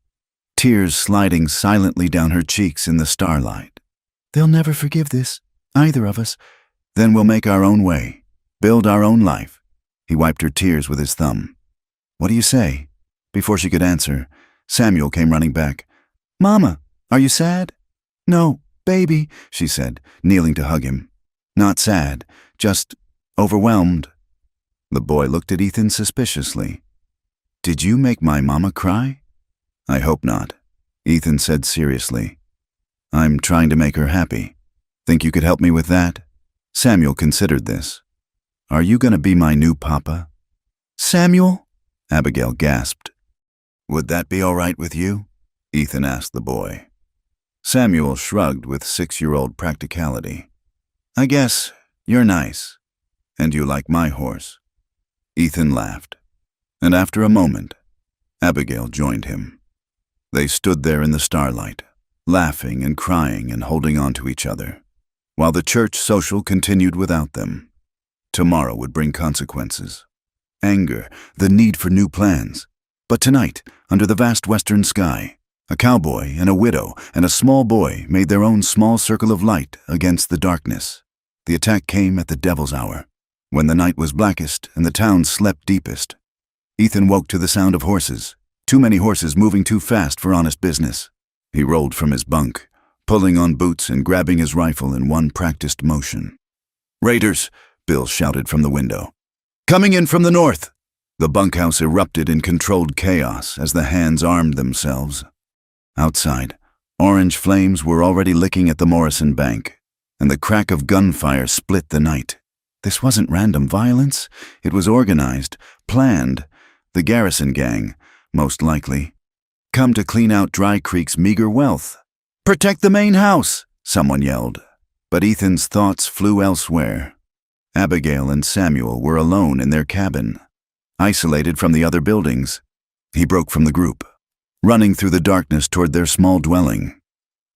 tears sliding silently down her cheeks in the starlight. They'll never forgive this, either of us. Then we'll make our own way, build our own life. He wiped her tears with his thumb. What do you say? Before she could answer, Samuel came running back. Mama, are you sad? No, baby, she said, kneeling to hug him. Not sad, just overwhelmed. The boy looked at Ethan suspiciously. Did you make my mama cry? I hope not, Ethan said seriously. I'm trying to make her happy. Think you could help me with that? Samuel considered this. Are you going to be my new papa? Samuel? Abigail gasped. Would that be all right with you? Ethan asked the boy. Samuel shrugged with 6-year-old practicality. I guess you're nice, and you like my horse. Ethan laughed, and after a moment, Abigail joined him. They stood there in the starlight, laughing and crying and holding on to each other, while the church social continued without them. Tomorrow would bring consequences. Anger, the need for new plans. But tonight, under the vast western sky, a cowboy and a widow and a small boy made their own small circle of light against the darkness. The attack came at the devil's hour, when the night was blackest and the town slept deepest. Ethan woke to the sound of horses, too many horses moving too fast for honest business. He rolled from his bunk, pulling on boots and grabbing his rifle in one practiced motion. "Raiders!" Bill shouted from the window. "Coming in from the north!" The bunkhouse erupted in controlled chaos as the hands armed themselves. Outside, orange flames were already licking at the Morrison Bank, and the crack of gunfire split the night. This wasn't random violence. It was organized, planned. The garrison gang, most likely, come to clean out Dry Creek's meager wealth. "Protect the main house!" someone yelled. But Ethan's thoughts flew elsewhere. Abigail and Samuel were alone in their cabin, isolated from the other buildings. He broke from the group, running through the darkness toward their small dwelling.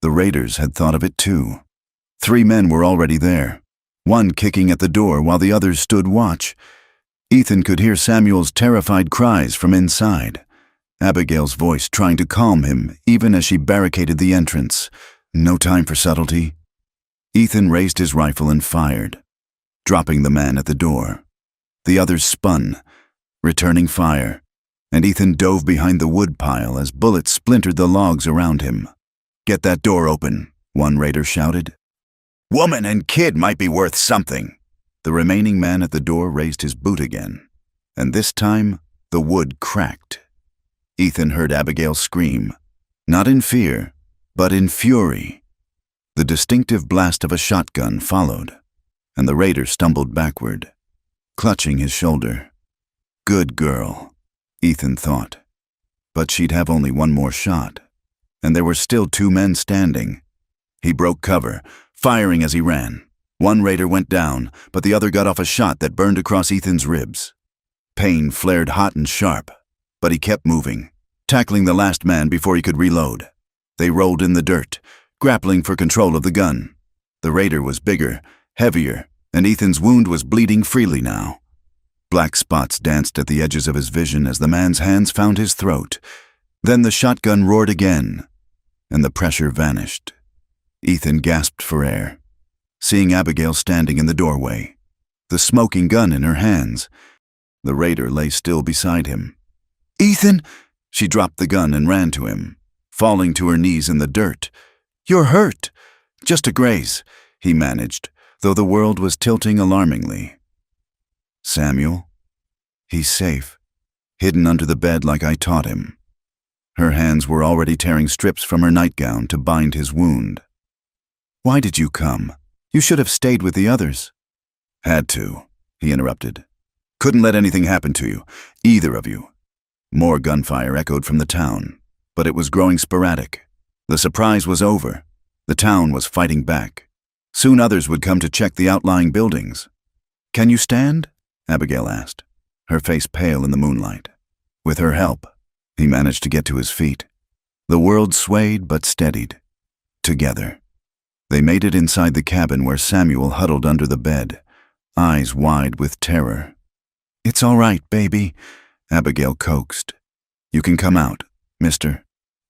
The raiders had thought of it too. 3 men were already there, one kicking at the door while the others stood watch. Ethan could hear Samuel's terrified cries from inside, Abigail's voice trying to calm him even as she barricaded the entrance. No time for subtlety. Ethan raised his rifle and fired, dropping the man at the door. The others spun, returning fire, and Ethan dove behind the wood pile as bullets splintered the logs around him. "Get that door open," one raider shouted. "Woman and kid might be worth something." The remaining man at the door raised his boot again, and this time the wood cracked. Ethan heard Abigail scream, not in fear, but in fury. The distinctive blast of a shotgun followed, and the raider stumbled backward, clutching his shoulder. Good girl, Ethan thought. But she'd have only one more shot, and there were still 2 men standing. He broke cover, firing as he ran. One raider went down, but the other got off a shot that burned across Ethan's ribs. Pain flared hot and sharp, but he kept moving, tackling the last man before he could reload. They rolled in the dirt, grappling for control of the gun. The raider was bigger, heavier, and Ethan's wound was bleeding freely now. Black spots danced at the edges of his vision as the man's hands found his throat. Then the shotgun roared again, and the pressure vanished. Ethan gasped for air, seeing Abigail standing in the doorway, the smoking gun in her hands. The raider lay still beside him. "Ethan!" She dropped the gun and ran to him, falling to her knees in the dirt. "You're hurt." "Just a graze," he managed, though the world was tilting alarmingly. "Samuel? He's safe, hidden under the bed like I taught him." Her hands were already tearing strips from her nightgown to bind his wound. "Why did you come? You should have stayed with the others." "Had to," he interrupted. "Couldn't let anything happen to you, either of you." More gunfire echoed from the town, but it was growing sporadic. The surprise was over. The town was fighting back. Soon others would come to check the outlying buildings. "Can you stand?" Abigail asked, her face pale in the moonlight. With her help, he managed to get to his feet. The world swayed but steadied. Together. They made it inside the cabin where Samuel huddled under the bed, eyes wide with terror. "It's all right, baby," Abigail coaxed. "You can come out, mister.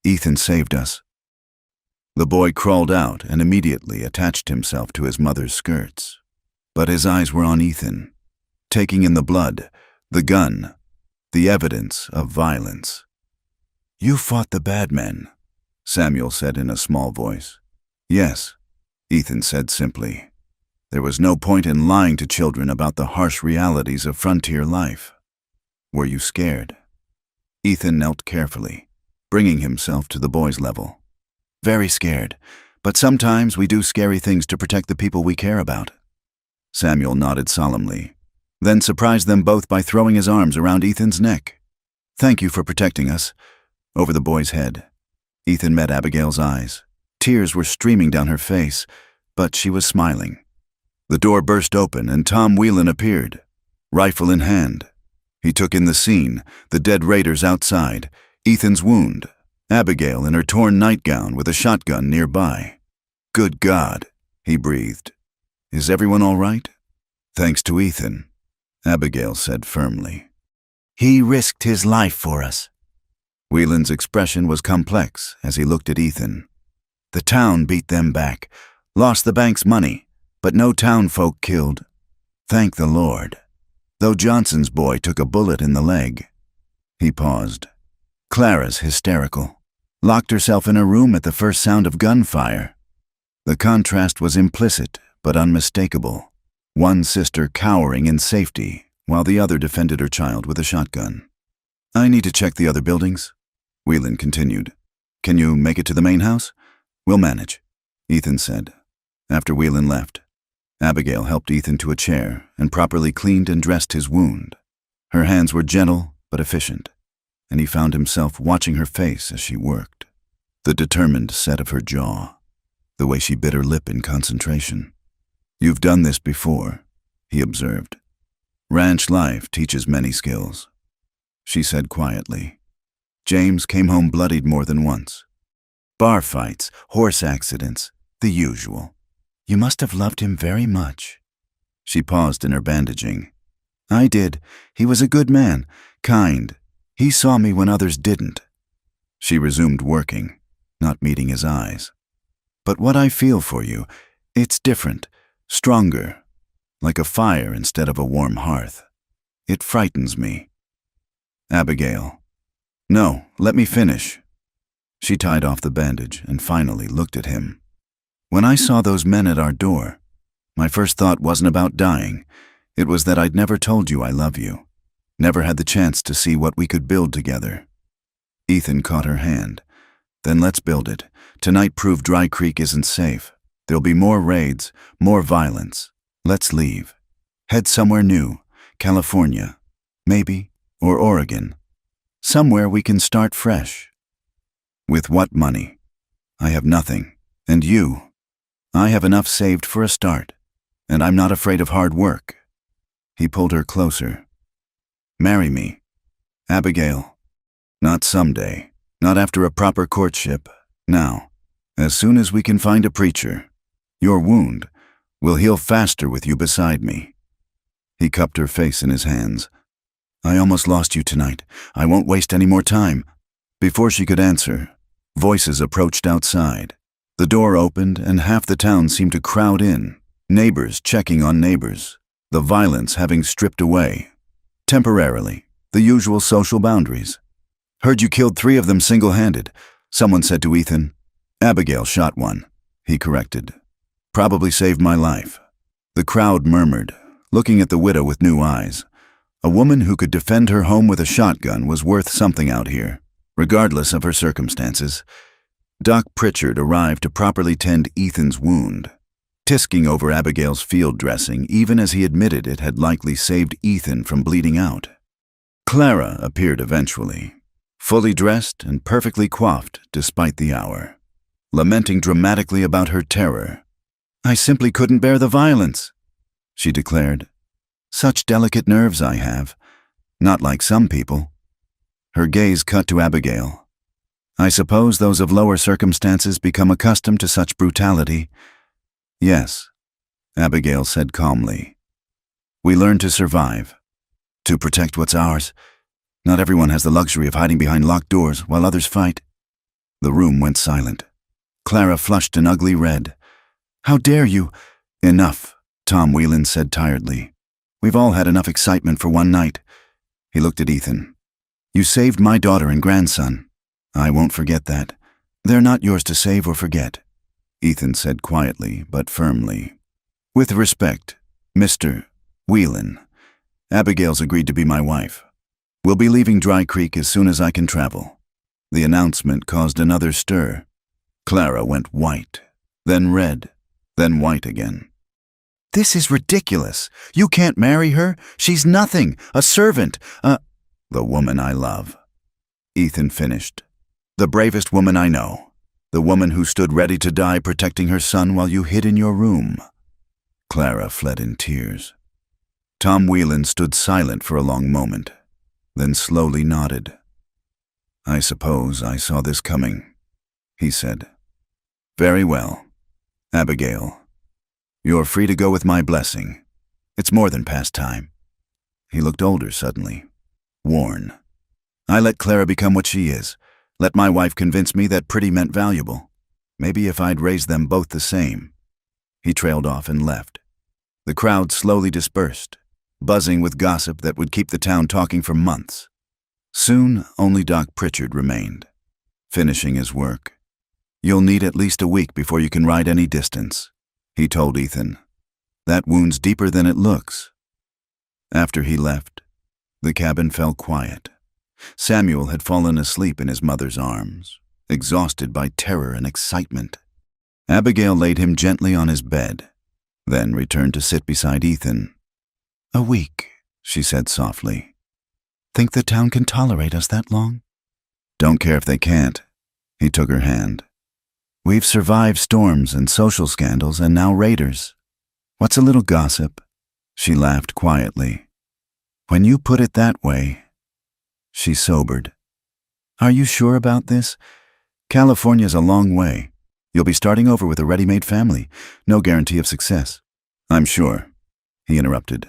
Ethan saved us." The boy crawled out and immediately attached himself to his mother's skirts. But his eyes were on Ethan, taking in the blood, the gun, the evidence of violence. "You fought the bad men," Samuel said in a small voice. "Yes," Ethan said simply. There was no point in lying to children about the harsh realities of frontier life. "Were you scared?" Ethan knelt carefully, bringing himself to the boy's level. "Very scared, but sometimes we do scary things to protect the people we care about." Samuel nodded solemnly, then surprised them both by throwing his arms around Ethan's neck. "Thank you for protecting us," over the boy's head. Ethan met Abigail's eyes. Tears were streaming down her face, but she was smiling. The door burst open and Tom Whelan appeared, rifle in hand. He took in the scene, the dead raiders outside, Ethan's wound, Abigail in her torn nightgown with a shotgun nearby. "Good God," he breathed. "Is everyone all right?" "Thanks to Ethan," Abigail said firmly. "He risked his life for us." Whelan's expression was complex as he looked at Ethan. "The town beat them back, lost the bank's money, but no town folk killed. Thank the Lord. Though Johnson's boy took a bullet in the leg." He paused. "Clara's hysterical. Locked herself in her room at the first sound of gunfire. The contrast was implicit but unmistakable. One sister cowering in safety, while the other defended her child with a shotgun. "I need to check the other buildings," Whelan continued. "Can you make it to the main house?" "We'll manage," Ethan said. After Whelan left, Abigail helped Ethan to a chair and properly cleaned and dressed his wound. Her hands were gentle but efficient, and he found himself watching her face as she worked. The determined set of her jaw, the way she bit her lip in concentration. "You've done this before," he observed. "Ranch life teaches many skills," she said quietly. "James came home bloodied more than once. Bar fights, horse accidents, the usual. You must have loved him very much." She paused in her bandaging. "I did. He was a good man, kind. He saw me when others didn't." She resumed working, not meeting his eyes. "But what I feel for you, it's different, stronger, like a fire instead of a warm hearth. It frightens me." "Abigail." "No, let me finish." She tied off the bandage and finally looked at him. "When I saw those men at our door, my first thought wasn't about dying. It was that I'd never told you I love you. Never had the chance to see what we could build together." Ethan caught her hand. "Then let's build it. Tonight proved Dry Creek isn't safe. There'll be more raids, more violence. Let's leave. Head somewhere new. California, maybe, or Oregon. Somewhere we can start fresh." "With what money?" "I have nothing. And you?" "I have enough saved for a start. And I'm not afraid of hard work." He pulled her closer. "Marry me, Abigail. Not someday. Not after a proper courtship. Now. As soon as we can find a preacher. Your wound will heal faster with you beside me." He cupped her face in his hands. "I almost lost you tonight. I won't waste any more time." Before she could answer, voices approached outside. The door opened and half the town seemed to crowd in, neighbors checking on neighbors, the violence having stripped away. Temporarily, the usual social boundaries. "Heard you killed 3 of them single-handed," someone said to Ethan. "Abigail shot one," he corrected. "Probably saved my life." The crowd murmured, looking at the widow with new eyes. A woman who could defend her home with a shotgun was worth something out here, regardless of her circumstances. Doc Pritchard arrived to properly tend Ethan's wound, tisking over Abigail's field dressing even as he admitted it had likely saved Ethan from bleeding out. Clara appeared eventually, fully dressed and perfectly coiffed despite the hour, lamenting dramatically about her terror. "I simply couldn't bear the violence," she declared. "Such delicate nerves I have. Not like some people." Her gaze cut to Abigail. "I suppose those of lower circumstances become accustomed to such brutality." "Yes," Abigail said calmly. "We learn to survive, to protect what's ours. Not everyone has the luxury of hiding behind locked doors while others fight." The room went silent. Clara flushed an ugly red. "How dare you?" "Enough," Tom Whelan said tiredly. "We've all had enough excitement for one night." He looked at Ethan. "You saved my daughter and grandson. I won't forget that. They're not yours to save or forget," Ethan said quietly but firmly. "With respect, Mr. Whelan, Abigail's agreed to be my wife. We'll be leaving Dry Creek as soon as I can travel." The announcement caused another stir. Clara went white, then red, then white again. "This is ridiculous. You can't marry her. She's nothing, a servant, "The woman I love," Ethan finished. "The bravest woman I know. The woman who stood ready to die protecting her son while you hid in your room." Clara fled in tears. Tom Whelan stood silent for a long moment, then slowly nodded. "I suppose I saw this coming," he said. "Very well, Abigail. You're free to go with my blessing. It's more than past time." He looked older suddenly, worn. "I let Clara become what she is. Let my wife convince me that pretty meant valuable. Maybe if I'd raised them both the same." He trailed off and left. The crowd slowly dispersed, buzzing with gossip that would keep the town talking for months. Soon, only Doc Pritchard remained, finishing his work. You'll need at least a week before you can ride any distance, he told Ethan. That wound's deeper than it looks. After he left, the cabin fell quiet. Samuel had fallen asleep in his mother's arms, exhausted by terror and excitement. Abigail laid him gently on his bed, then returned to sit beside Ethan. "A week," she said softly. "Think the town can tolerate us that long?" "Don't care if they can't." He took her hand. "We've survived storms and social scandals and now raiders. What's a little gossip?" She laughed quietly. "When you put it that way..." She sobered. "Are you sure about this? California's a long way. You'll be starting over with a ready-made family. No guarantee of success." "I'm sure," he interrupted.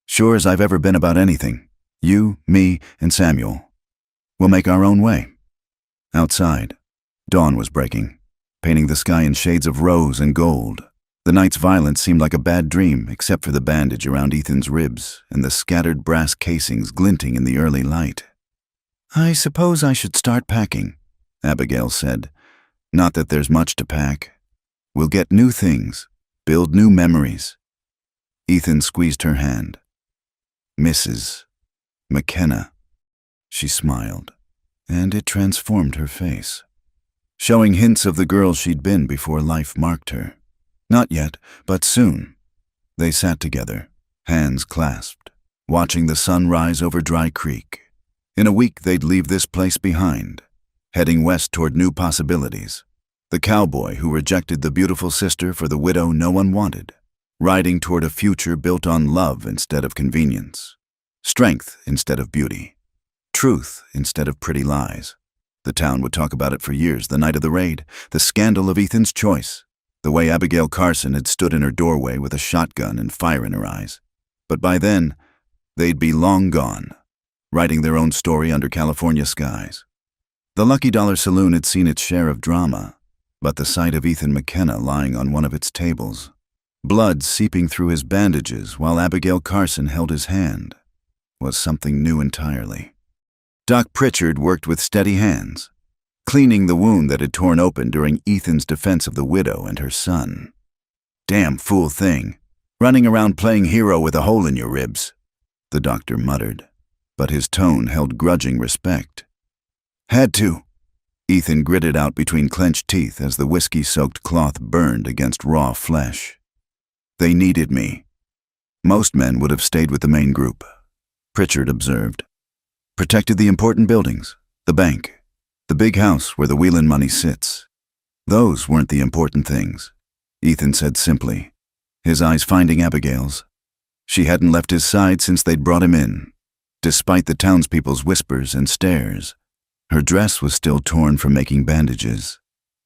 "Sure as I've ever been about anything. You, me, and Samuel. We'll make our own way." Outside, dawn was breaking, painting the sky in shades of rose and gold. The night's violence seemed like a bad dream, except for the bandage around Ethan's ribs and the scattered brass casings glinting in the early light. "I suppose I should start packing," Abigail said. "Not that there's much to pack. We'll get new things, build new memories." Ethan squeezed her hand. "Mrs. McKenna." She smiled, and it transformed her face, showing hints of the girl she'd been before life marked her. Not yet, but soon. They sat together, hands clasped, watching the sun rise over Dry Creek. In a week they'd leave this place behind, heading west toward new possibilities. The cowboy who rejected the beautiful sister for the widow no one wanted, riding toward a future built on love instead of convenience, strength instead of beauty, truth instead of pretty lies. The town would talk about it for years, the night of the raid, the scandal of Ethan's choice, the way Abigail Carson had stood in her doorway with a shotgun and fire in her eyes. But by then, they'd be long gone, writing their own story under California skies. The Lucky Dollar Saloon had seen its share of drama, but the sight of Ethan McKenna lying on one of its tables, blood seeping through his bandages while Abigail Carson held his hand, was something new entirely. Doc Pritchard worked with steady hands, cleaning the wound that had torn open during Ethan's defense of the widow and her son. "Damn fool thing, running around playing hero with a hole in your ribs," the doctor muttered, but his tone held grudging respect. "Had to," Ethan gritted out between clenched teeth as the whiskey-soaked cloth burned against raw flesh. "They needed me. Most men would have stayed with the main group," Pritchard observed. "Protected the important buildings, the bank, the big house where the Whelan money sits. Those weren't the important things," Ethan said simply, his eyes finding Abigail's. She hadn't left his side since they'd brought him in, despite the townspeople's whispers and stares. Her dress was still torn from making bandages,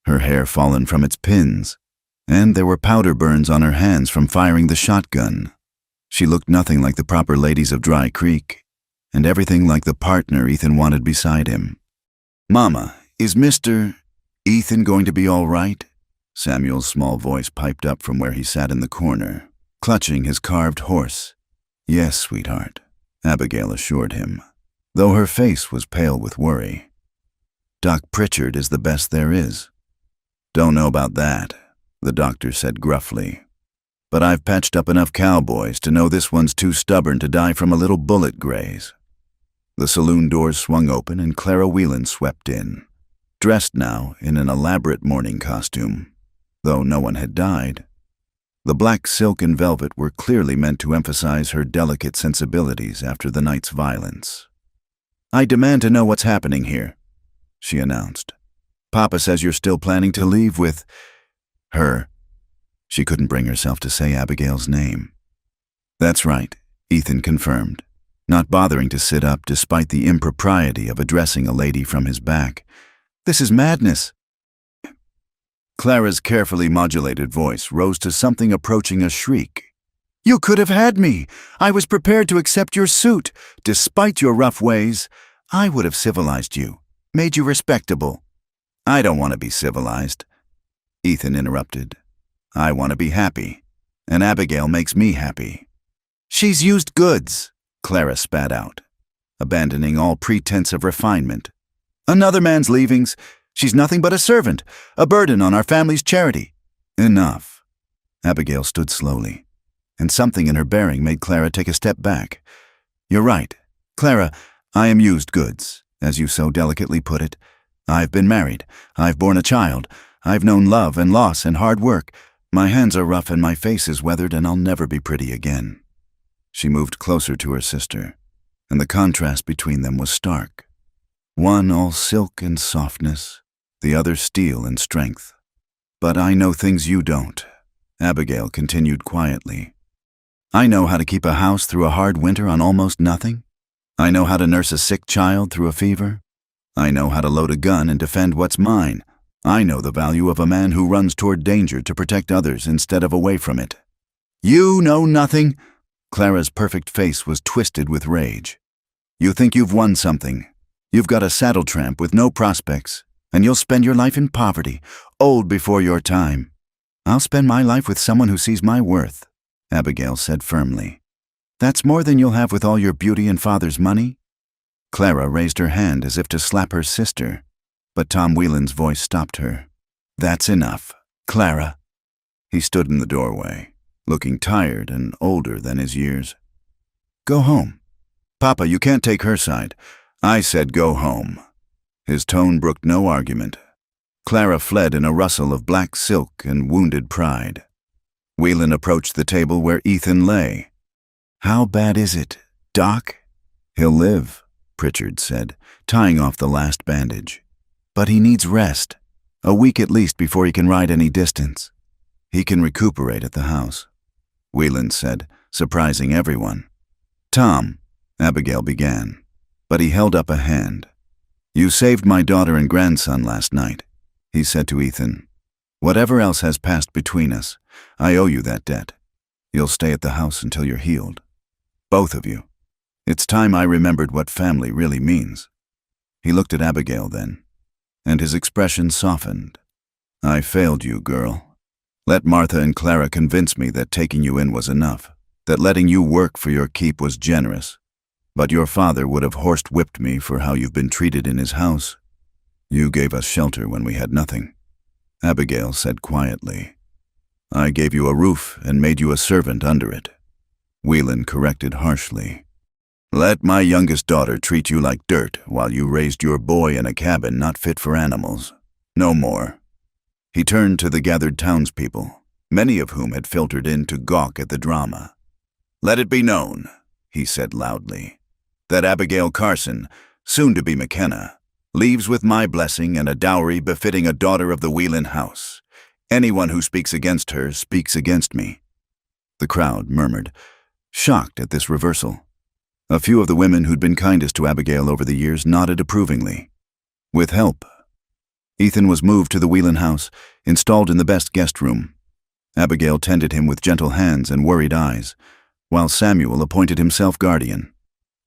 her hair fallen from its pins, and there were powder burns on her hands from firing the shotgun. She looked nothing like the proper ladies of Dry Creek, and everything like the partner Ethan wanted beside him. "Mama, is Mr. Ethan going to be all right?" Samuel's small voice piped up from where he sat in the corner, clutching his carved horse. "Yes, sweetheart," Abigail assured him, though her face was pale with worry. "Doc Pritchard is the best there is." "Don't know about that," the doctor said gruffly. "But I've patched up enough cowboys to know this one's too stubborn to die from a little bullet graze." The saloon doors swung open and Clara Whelan swept in, dressed now in an elaborate mourning costume, though no one had died. The black silk and velvet were clearly meant to emphasize her delicate sensibilities after the night's violence. "I demand to know what's happening here," she announced. "Papa says you're still planning to leave with her." She couldn't bring herself to say Abigail's name. "That's right," Ethan confirmed, not bothering to sit up despite the impropriety of addressing a lady from his back. "This is madness." Clara's carefully modulated voice rose to something approaching a shriek. "You could have had me. I was prepared to accept your suit. Despite your rough ways, I would have civilized you, made you respectable." "I don't want to be civilized," Ethan interrupted. "I want to be happy, and Abigail makes me happy." "She's used goods," Clara spat out, abandoning all pretense of refinement. "Another man's leavings. She's nothing but a servant, a burden on our family's charity." "Enough." Abigail stood slowly, and something in her bearing made Clara take a step back. "You're right. Clara, I am used goods, as you so delicately put it. I've been married. I've borne a child. I've known love and loss and hard work. My hands are rough and my face is weathered, and I'll never be pretty again." She moved closer to her sister, and the contrast between them was stark. One all silk and softness, the other steel and strength. "But I know things you don't," Abigail continued quietly. "I know how to keep a house through a hard winter on almost nothing. I know how to nurse a sick child through a fever. I know how to load a gun and defend what's mine. I know the value of a man who runs toward danger to protect others instead of away from it." "You know nothing?" Clara's perfect face was twisted with rage. "You think you've won something. You've got a saddle tramp with no prospects, and you'll spend your life in poverty, old before your time." "I'll spend my life with someone who sees my worth," Abigail said firmly. "That's more than you'll have with all your beauty and father's money." Clara raised her hand as if to slap her sister, but Tom Whelan's voice stopped her. "That's enough, Clara." He stood in the doorway, looking tired and older than his years. "Go home. Papa, you can't take her side. I said go home." His tone brooked no argument. Clara fled in a rustle of black silk and wounded pride. Whelan approached the table where Ethan lay. "How bad is it, Doc?" "He'll live," Pritchard said, tying off the last bandage. "But he needs rest, a week at least before he can ride any distance." "He can recuperate at the house," Whelan said, surprising everyone. "Tom," Abigail began, but he held up a hand. "You saved my daughter and grandson last night," he said to Ethan. "Whatever else has passed between us, I owe you that debt. You'll stay at the house until you're healed. Both of you. It's time I remembered what family really means." He looked at Abigail then, and his expression softened. "I failed you, girl. Let Martha and Clara convince me that taking you in was enough, that letting you work for your keep was generous. But your father would have horsewhipped me for how you've been treated in his house. You gave us shelter when we had nothing," Abigail said quietly. "I gave you a roof and made you a servant under it." Whelan corrected harshly. "Let my youngest daughter treat you like dirt while you raised your boy in a cabin not fit for animals. No more." He turned to the gathered townspeople, many of whom had filtered in to gawk at the drama. "Let it be known," he said loudly, "that Abigail Carson, soon to be McKenna, leaves with my blessing and a dowry befitting a daughter of the Whelan house. Anyone who speaks against her speaks against me." The crowd murmured, shocked at this reversal. A few of the women who'd been kindest to Abigail over the years nodded approvingly. With help, Ethan was moved to the Whelan house, installed in the best guest room. Abigail tended him with gentle hands and worried eyes, while Samuel appointed himself guardian,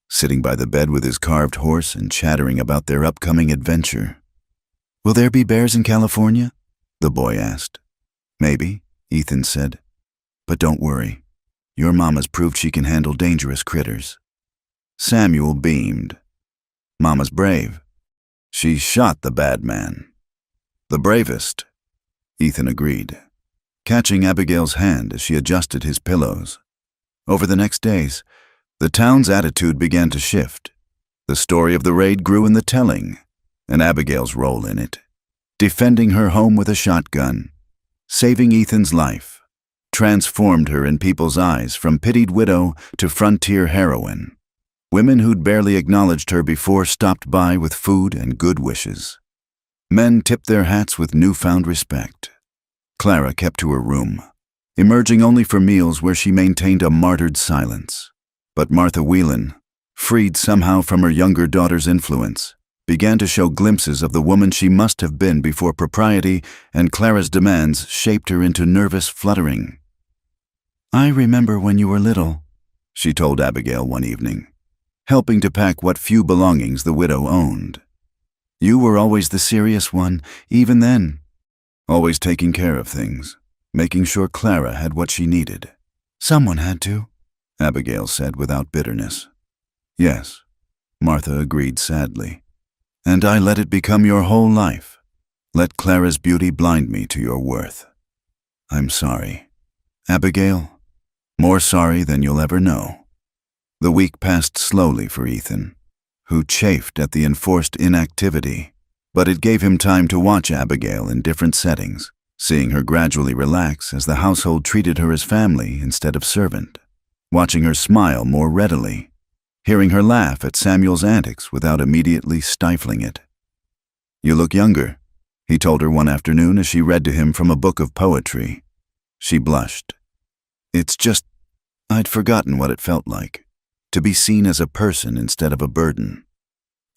sitting by the bed with his carved horse and chattering about their upcoming adventure. "Will there be bears in California?" the boy asked. "Maybe," Ethan said. "But don't worry. Your mama's proved she can handle dangerous critters." Samuel beamed. "Mama's brave. She shot the bad man." "The bravest," Ethan agreed, catching Abigail's hand as she adjusted his pillows. Over the next days, the town's attitude began to shift. The story of the raid grew in the telling, and Abigail's role in it, defending her home with a shotgun, saving Ethan's life, transformed her in people's eyes from pitied widow to frontier heroine. Women who'd barely acknowledged her before stopped by with food and good wishes. Men tipped their hats with newfound respect. Clara kept to her room, emerging only for meals where she maintained a martyred silence. But Martha Whelan, freed somehow from her younger daughter's influence, began to show glimpses of the woman she must have been before propriety and Clara's demands shaped her into nervous fluttering. "I remember when you were little," she told Abigail one evening, helping to pack what few belongings the widow owned. "You were always the serious one, even then. Always taking care of things, making sure Clara had what she needed." "Someone had to," Abigail said without bitterness. "Yes," Martha agreed sadly. "And I let it become your whole life, Let Clara's beauty blind me to your worth. I'm sorry. Abigail, more sorry than you'll ever know." The week passed slowly for Ethan, who chafed at the enforced inactivity, but it gave him time to watch Abigail in different settings, seeing her gradually relax as the household treated her as family instead of servant, watching her smile more readily, hearing her laugh at Samuel's antics without immediately stifling it. "You look younger," he told her one afternoon as she read to him from a book of poetry. She blushed. "It's just, I'd forgotten what it felt like, to be seen as a person instead of a burden."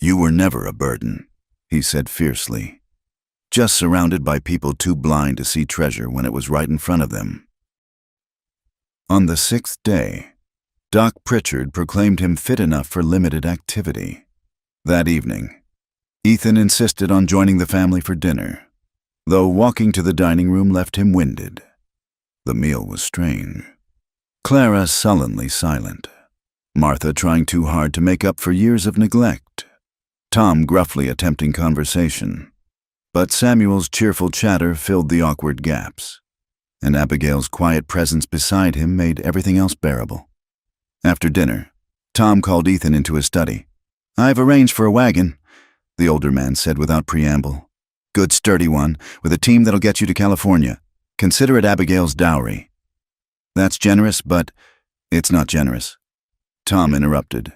"You were never a burden," he said fiercely, just surrounded by people too blind to see treasure when it was right in front of them. On the 6th day, Doc Pritchard proclaimed him fit enough for limited activity. That evening, Ethan insisted on joining the family for dinner, though walking to the dining room left him winded. The meal was strange. Clara sullenly silent, Martha trying too hard to make up for years of neglect, Tom gruffly attempting conversation, but Samuel's cheerful chatter filled the awkward gaps, and Abigail's quiet presence beside him made everything else bearable. After dinner, Tom called Ethan into his study. "I've arranged for a wagon," the older man said without preamble. "Good sturdy one, with a team that'll get you to California. Consider it Abigail's dowry." "That's generous, but—" "It's not generous," Tom interrupted.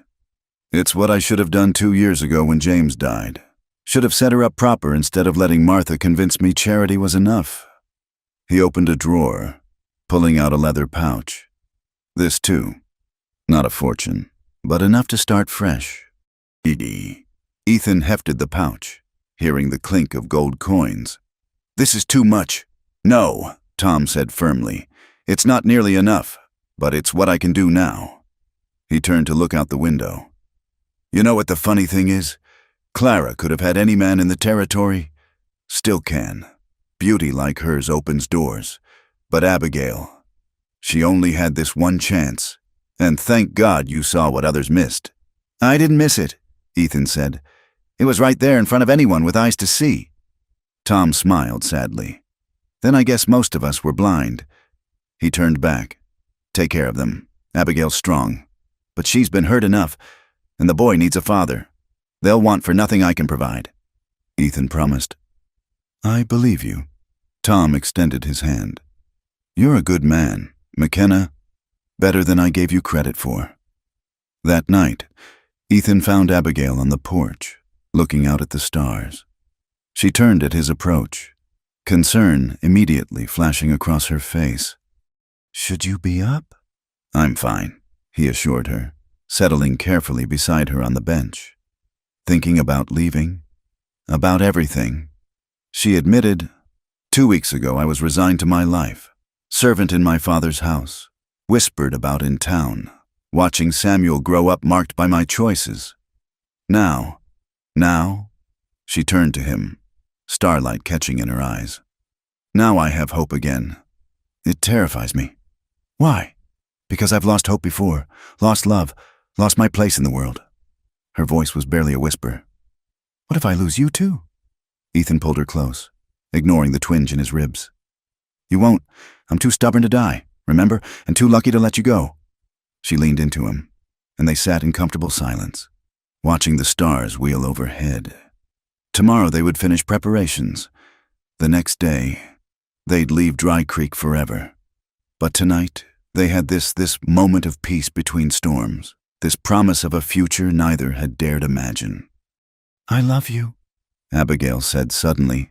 "It's what I should have done 2 years ago when James died. Should have set her up proper instead of letting Martha convince me charity was enough." He opened a drawer, pulling out a leather pouch. "This too. Not a fortune, but enough to start fresh." Ethan hefted the pouch, hearing the clink of gold coins. "This is too much." "No," Tom said firmly. "It's not nearly enough, but it's what I can do now." He turned to look out the window. "You know what the funny thing is? Clara could have had any man in the territory. Still can. Beauty like hers opens doors. But Abigail, she only had this one chance. And thank God you saw what others missed." "I didn't miss it," Ethan said. "It was right there in front of anyone with eyes to see." Tom smiled sadly. "Then I guess most of us were blind." He turned back. "Take care of them. Abigail's strong. But she's been hurt enough, and the boy needs a father. They'll want for nothing I can provide," Ethan promised. "I believe you." Tom extended his hand. "You're a good man, McKenna. Better than I gave you credit for." That night, Ethan found Abigail on the porch, looking out at the stars. She turned at his approach, concern immediately flashing across her face. "Should you be up?" "I'm fine," he assured her, settling carefully beside her on the bench. "Thinking about leaving? About everything?" She admitted, 2 weeks ago I was resigned to my life, servant in my father's house, whispered about in town, watching Samuel grow up marked by my choices. Now, she turned to him, starlight catching in her eyes. "Now I have hope again. It terrifies me." "Why?" "Because I've lost hope before, lost love, lost my place in the world." Her voice was barely a whisper. "What if I lose you too?" Ethan pulled her close, ignoring the twinge in his ribs. "You won't. I'm too stubborn to die, remember, and too lucky to let you go." She leaned into him, and they sat in comfortable silence, watching the stars wheel overhead. Tomorrow they would finish preparations. The next day, they'd leave Dry Creek forever. But tonight, they had this moment of peace between storms, this promise of a future neither had dared imagine. "I love you," Abigail said suddenly.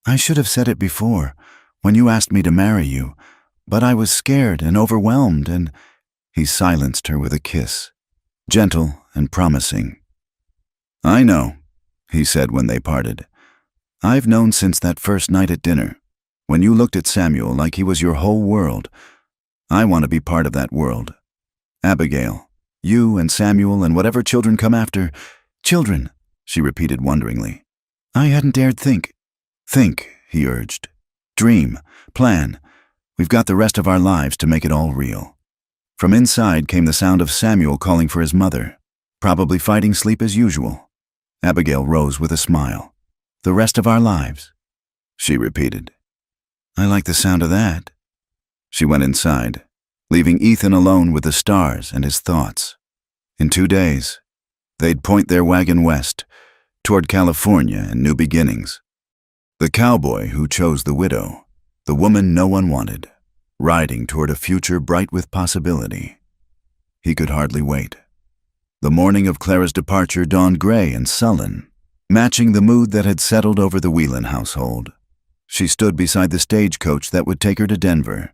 "I should have said it before, when you asked me to marry you, but I was scared and overwhelmed and—" He silenced her with a kiss, gentle and promising. "I know," he said when they parted. "I've known since that first night at dinner, when you looked at Samuel like he was your whole world. I want to be part of that world. Abigail, you and Samuel and whatever children come after—" "Children," she repeated wonderingly. "I hadn't dared think." "Think," he urged. "Dream, plan. We've got the rest of our lives to make it all real." From inside came the sound of Samuel calling for his mother, probably fighting sleep as usual. Abigail rose with a smile. "The rest of our lives," she repeated. I like the sound of that. She went inside, leaving Ethan alone with the stars and his thoughts. In 2 days, they'd point their wagon west, toward California and new beginnings. The cowboy who chose the widow, the woman no one wanted, riding toward a future bright with possibility. He could hardly wait. The morning of Clara's departure dawned gray and sullen, matching the mood that had settled over the Whelan household. She stood beside the stagecoach that would take her to Denver,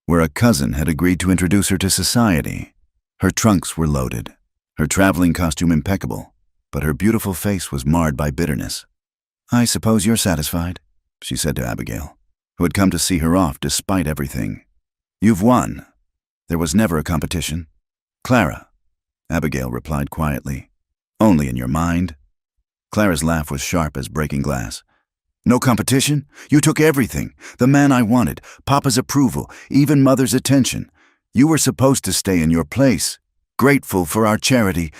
where a cousin had agreed to introduce her to society. Her trunks were loaded, her traveling costume impeccable, but her beautiful face was marred by bitterness. I suppose you're satisfied, she said to Abigail, who had come to see her off despite everything. You've won. There was never a competition. Clara, Abigail replied quietly. Only in your mind. Clara's laugh was sharp as breaking glass. No competition? You took everything. The man I wanted, Papa's approval, even Mother's attention. You were supposed to stay in your place, grateful for our charity.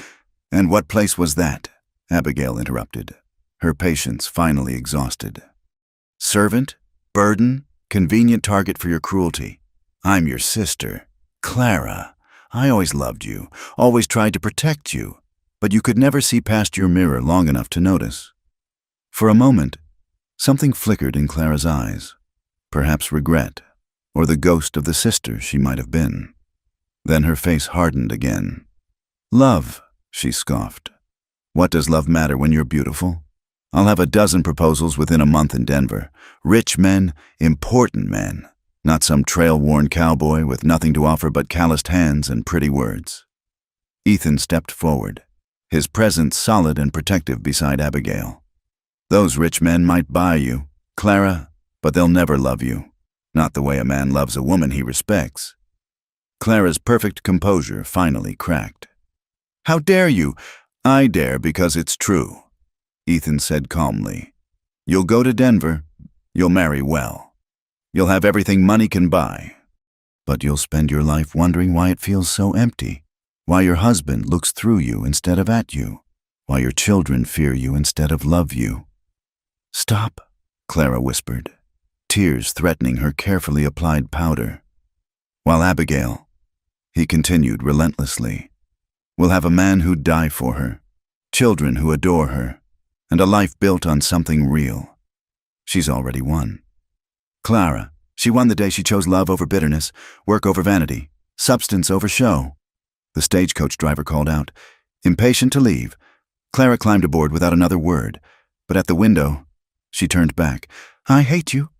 And what place was that? Abigail interrupted, her patience finally exhausted. Servant? Burden? Convenient target for your cruelty. I'm your sister, Clara. I always loved you, always tried to protect you, but you could never see past your mirror long enough to notice. For a moment, something flickered in Clara's eyes, perhaps regret, or the ghost of the sister she might have been. Then her face hardened again. Love, she scoffed. What does love matter when you're beautiful? I'll have a dozen proposals within a month in Denver. Rich men, important men. Not some trail-worn cowboy with nothing to offer but calloused hands and pretty words. Ethan stepped forward, his presence solid and protective beside Abigail. Those rich men might buy you, Clara, but they'll never love you. Not the way a man loves a woman he respects. Clara's perfect composure finally cracked. How dare you? I dare because it's true, Ethan said calmly. You'll go to Denver. You'll marry well. You'll have everything money can buy. But you'll spend your life wondering why it feels so empty, why your husband looks through you instead of at you, why your children fear you instead of love you. Stop, Clara whispered, tears threatening her carefully applied powder. While Abigail, he continued relentlessly, will have a man who'd die for her, children who adore her, and a life built on something real. She's already won. Clara, she won the day she chose love over bitterness, work over vanity, substance over show. The stagecoach driver called out, impatient to leave. Clara climbed aboard without another word, but at the window, she turned back. I hate you,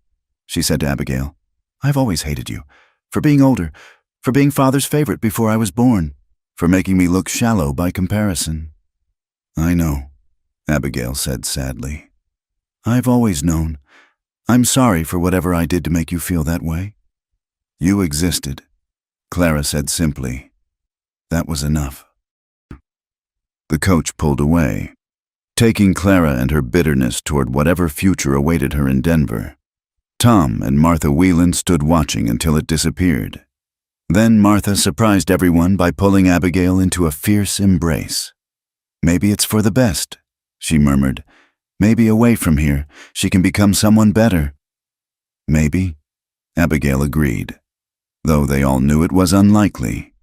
she said to Abigail. I've always hated you, for being older, for being Father's favorite before I was born, for making me look shallow by comparison. I know, Abigail said sadly. I've always known. I'm sorry for whatever I did to make you feel that way. You existed, Clara said simply. That was enough. The coach pulled away, taking Clara and her bitterness toward whatever future awaited her in Denver. Tom and Martha Whelan stood watching until it disappeared. Then Martha surprised everyone by pulling Abigail into a fierce embrace. Maybe it's for the best, she murmured. Maybe away from here, she can become someone better. Maybe, Abigail agreed, though they all knew it was unlikely.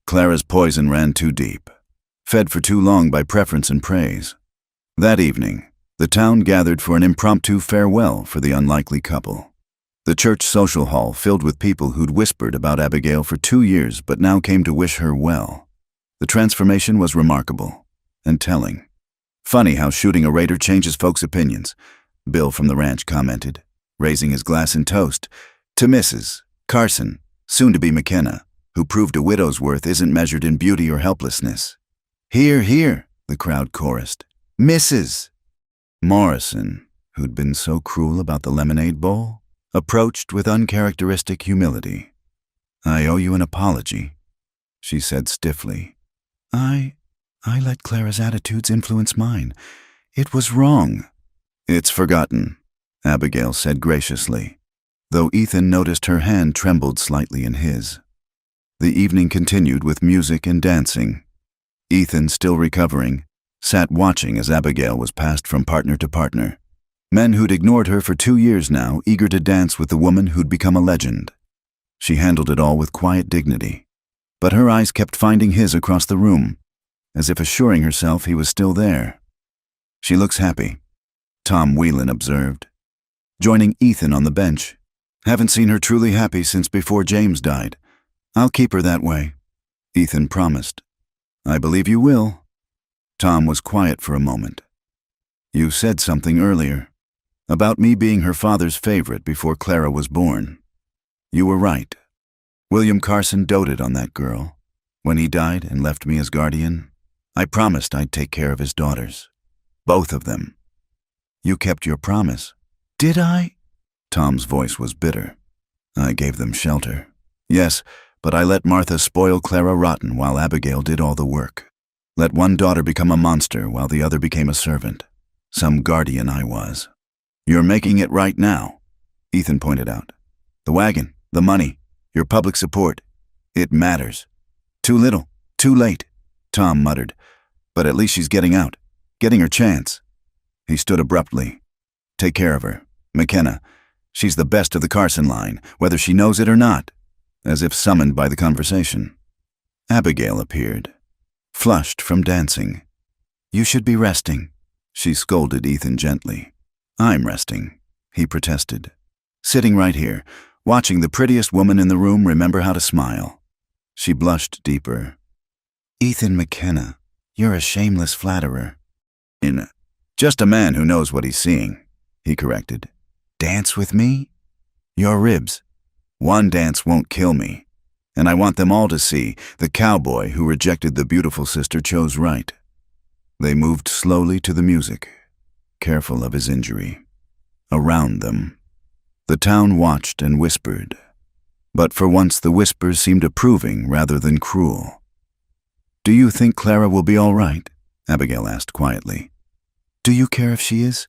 Clara's poison ran too deep, fed for too long by preference and praise. That evening, the town gathered for an impromptu farewell for the unlikely couple. The church social hall filled with people who'd whispered about Abigail for 2 years but now came to wish her well. The transformation was remarkable and telling. Funny how shooting a raider changes folks' opinions, Bill from the ranch commented, raising his glass in toast, to Mrs. Carson, soon to be McKenna, who proved a widow's worth isn't measured in beauty or helplessness. Hear, hear, the crowd chorused. Mrs. Morrison, who'd been so cruel about the lemonade bowl, approached with uncharacteristic humility. I owe you an apology, she said stiffly. I let Clara's attitudes influence mine. It was wrong. It's forgotten, Abigail said graciously, though Ethan noticed her hand trembled slightly in his. The evening continued with music and dancing. Ethan, still recovering, sat watching as Abigail was passed from partner to partner. Men who'd ignored her for 2 years now, eager to dance with the woman who'd become a legend. She handled it all with quiet dignity, but her eyes kept finding his across the room, as if assuring herself he was still there. "She looks happy," Tom Whelan observed, joining Ethan on the bench. "Haven't seen her truly happy since before James died. I'll keep her that way," Ethan promised. "I believe you will." Tom was quiet for a moment. "You said something earlier about me being her father's favorite before Clara was born. You were right. William Carson doted on that girl. When he died and left me as guardian, I promised I'd take care of his daughters. Both of them. You kept your promise." "Did I?" Tom's voice was bitter. "I gave them shelter. Yes, but I let Martha spoil Clara rotten while Abigail did all the work. Let one daughter become a monster while the other became a servant. Some guardian I was." "You're making it right now," Ethan pointed out. "The wagon, the money, your public support. It matters." "Too little, too late," Tom muttered. "But at least she's getting out, getting her chance." He stood abruptly. "Take care of her. McKenna. She's the best of the Carson line, whether she knows it or not," as if summoned by the conversation. Abigail appeared, flushed from dancing. "You should be resting," she scolded Ethan gently. "I'm resting," he protested. "Sitting right here, watching the prettiest woman in the room remember how to smile." She blushed deeper. "Ethan McKenna, you're a shameless flatterer." Just a man who knows what he's seeing," he corrected. "Dance with me?" "Your ribs. One dance won't kill me. And I want them all to see the cowboy who rejected the beautiful sister chose right." They moved slowly to the music, careful of his injury. Around them, the town watched and whispered. But for once the whispers seemed approving rather than cruel. "Do you think Clara will be all right?" Abigail asked quietly. "Do you care if she is?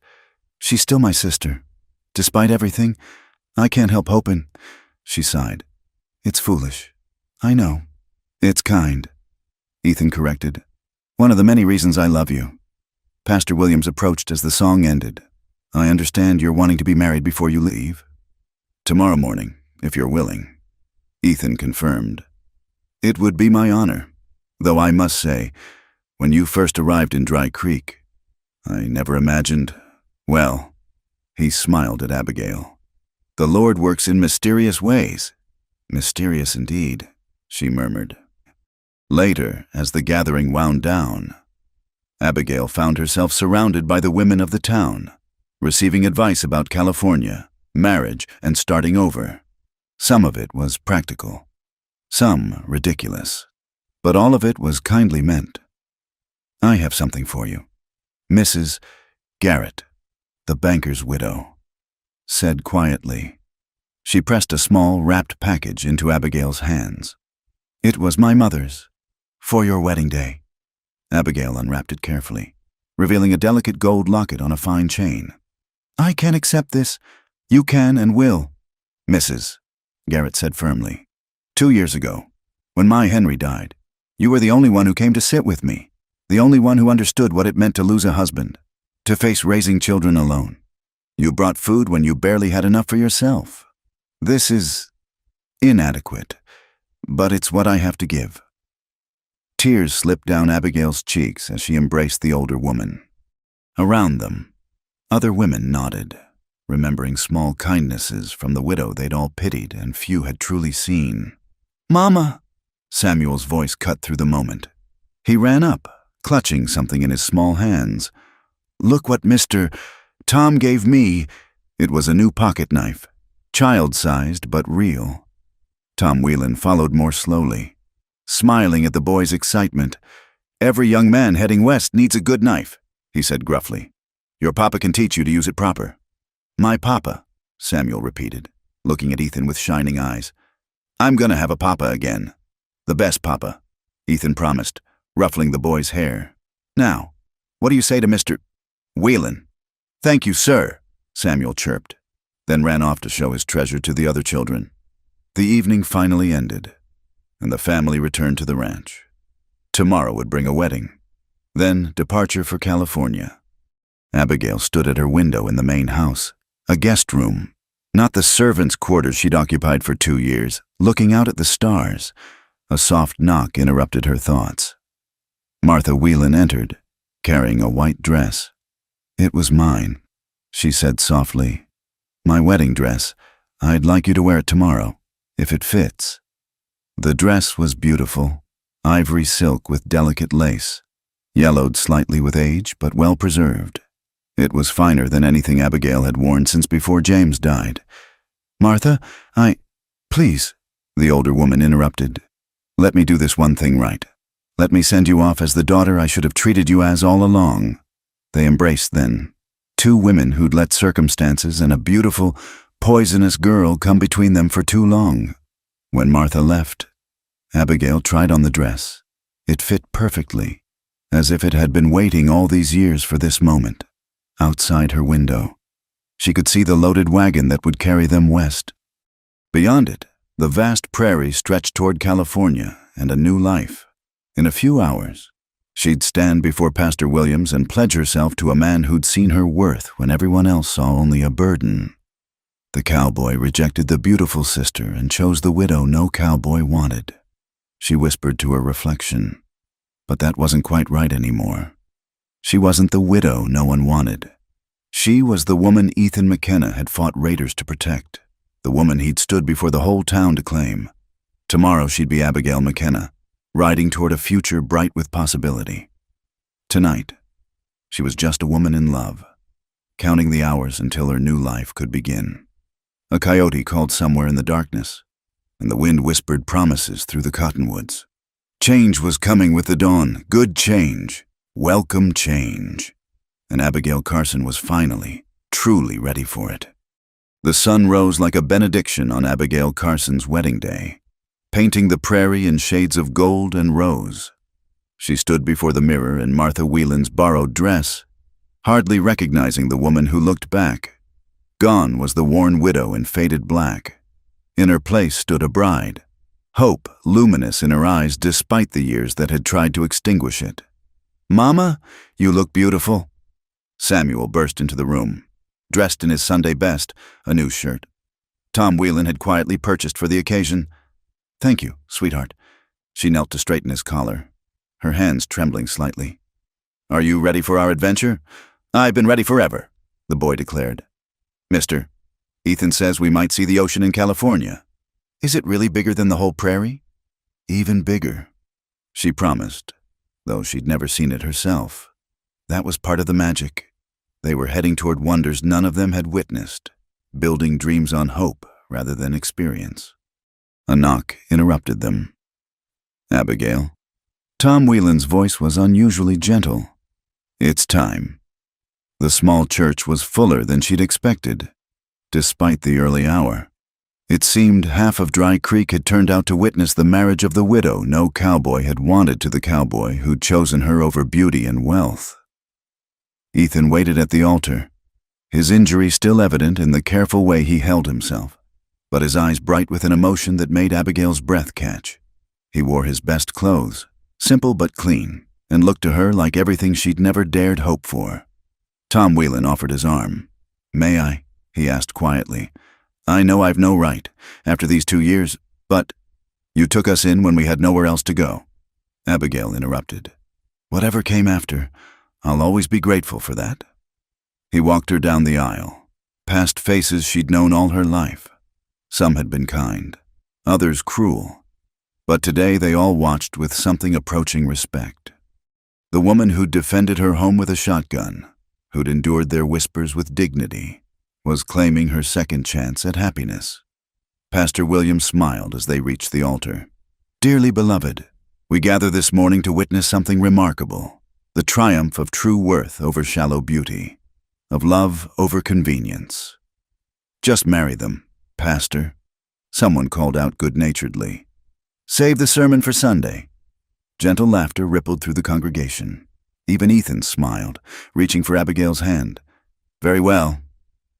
She's still my sister. Despite everything, I can't help hoping." She sighed. "It's foolish. I know. It's kind," Ethan corrected. "One of the many reasons I love you." Pastor Williams approached as the song ended. "I understand you're wanting to be married before you leave." "Tomorrow morning, if you're willing," Ethan confirmed. "It would be my honor, though I must say, when you first arrived in Dry Creek, I never imagined, well," he smiled at Abigail. "The Lord works in mysterious ways." "Mysterious indeed," she murmured. Later, as the gathering wound down, Abigail found herself surrounded by the women of the town, receiving advice about California, marriage, and starting over. Some of it was practical, some ridiculous, but all of it was kindly meant. "I have something for you," Mrs. Garrett, the banker's widow, said quietly. She pressed a small, wrapped package into Abigail's hands. "It was my mother's, for your wedding day." Abigail unwrapped it carefully, revealing a delicate gold locket on a fine chain. "I can accept this. You can and will." "Mrs. Garrett said firmly. "2 years ago, when my Henry died, you were the only one who came to sit with me, the only one who understood what it meant to lose a husband, to face raising children alone. You brought food when you barely had enough for yourself. This is inadequate, but it's what I have to give." Tears slipped down Abigail's cheeks as she embraced the older woman. Around them, other women nodded, remembering small kindnesses from the widow they'd all pitied and few had truly seen. "Mama!" Samuel's voice cut through the moment. He ran up, clutching something in his small hands. "Look what Mr. Tom gave me." It was a new pocket knife, child-sized but real. Tom Whelan followed more slowly, smiling at the boy's excitement. "Every young man heading west needs a good knife," he said gruffly. "Your papa can teach you to use it proper." "My papa," Samuel repeated, looking at Ethan with shining eyes. "I'm gonna have a papa again. The best papa," Ethan promised, ruffling the boy's hair. "Now, what do you say to Mr. Whelan?" "Thank you, sir," Samuel chirped, then ran off to show his treasure to the other children. The evening finally ended, and the family returned to the ranch. Tomorrow would bring a wedding, then departure for California. Abigail stood at her window in the main house, a guest room, not the servants' quarters she'd occupied for 2 years, looking out at the stars. A soft knock interrupted her thoughts. Martha Whelan entered, carrying a white dress. "It was mine," she said softly. "My wedding dress. I'd like you to wear it tomorrow, if it fits." The dress was beautiful, ivory silk with delicate lace, yellowed slightly with age but well preserved. It was finer than anything Abigail had worn since before James died. "Martha, Please," the older woman interrupted. "Let me do this one thing right. Let me send you off as the daughter I should have treated you as all along." They embraced then, 2 women who'd let circumstances and a beautiful, poisonous girl come between them for too long. When Martha left, Abigail tried on the dress. It fit perfectly, as if it had been waiting all these years for this moment. Outside her window, she could see the loaded wagon that would carry them west. Beyond it, the vast prairie stretched toward California and a new life. In a few hours, she'd stand before Pastor Williams and pledge herself to a man who'd seen her worth when everyone else saw only a burden. The cowboy rejected the beautiful sister and chose the widow no cowboy wanted. She whispered to her reflection, but that wasn't quite right anymore. She wasn't the widow no one wanted. She was the woman Ethan McKenna had fought raiders to protect, the woman he'd stood before the whole town to claim. Tomorrow she'd be Abigail McKenna, riding toward a future bright with possibility. Tonight, she was just a woman in love, counting the hours until her new life could begin. A coyote called somewhere in the darkness, and the wind whispered promises through the cottonwoods. Change was coming with the dawn, good change. Welcome change. And Abigail Carson was finally, truly ready for it. The sun rose like a benediction on Abigail Carson's wedding day, painting the prairie in shades of gold and rose. She stood before the mirror in Martha Whelan's borrowed dress, hardly recognizing the woman who looked back. Gone was the worn widow in faded black. In her place stood a bride, hope luminous in her eyes despite the years that had tried to extinguish it. "Mama, you look beautiful." Samuel burst into the room, dressed in his Sunday best, a new shirt. Tom Whelan had quietly purchased for the occasion. "Thank you, sweetheart." She knelt to straighten his collar, her hands trembling slightly. "Are you ready for our adventure?" "I've been ready forever," the boy declared. "Mister, Ethan says we might see the ocean in California. Is it really bigger than the whole prairie?" "Even bigger," she promised, though she'd never seen it herself. That was part of the magic. They were heading toward wonders none of them had witnessed, building dreams on hope rather than experience. A knock interrupted them. "Abigail." Tom Whelan's voice was unusually gentle. "It's time." The small church was fuller than she'd expected, despite the early hour. It seemed half of Dry Creek had turned out to witness the marriage of the widow no cowboy had wanted to the cowboy who'd chosen her over beauty and wealth. Ethan waited at the altar, his injury still evident in the careful way he held himself, but his eyes bright with an emotion that made Abigail's breath catch. He wore his best clothes, simple but clean, and looked to her like everything she'd never dared hope for. Tom Whelan offered his arm. "May I?" he asked quietly. "I know I've no right, after these 2 years, but you took us in when we had nowhere else to go." Abigail interrupted. "Whatever came after, I'll always be grateful for that." He walked her down the aisle, past faces she'd known all her life. Some had been kind, others cruel, but today they all watched with something approaching respect. The woman who'd defended her home with a shotgun, who'd endured their whispers with dignity, was claiming her second chance at happiness. Pastor Williams smiled as they reached the altar. "Dearly beloved, we gather this morning to witness something remarkable, the triumph of true worth over shallow beauty, of love over convenience." "Just marry them, Pastor," someone called out good-naturedly. "Save the sermon for Sunday." Gentle laughter rippled through the congregation. Even Ethan smiled, reaching for Abigail's hand. "Very well,"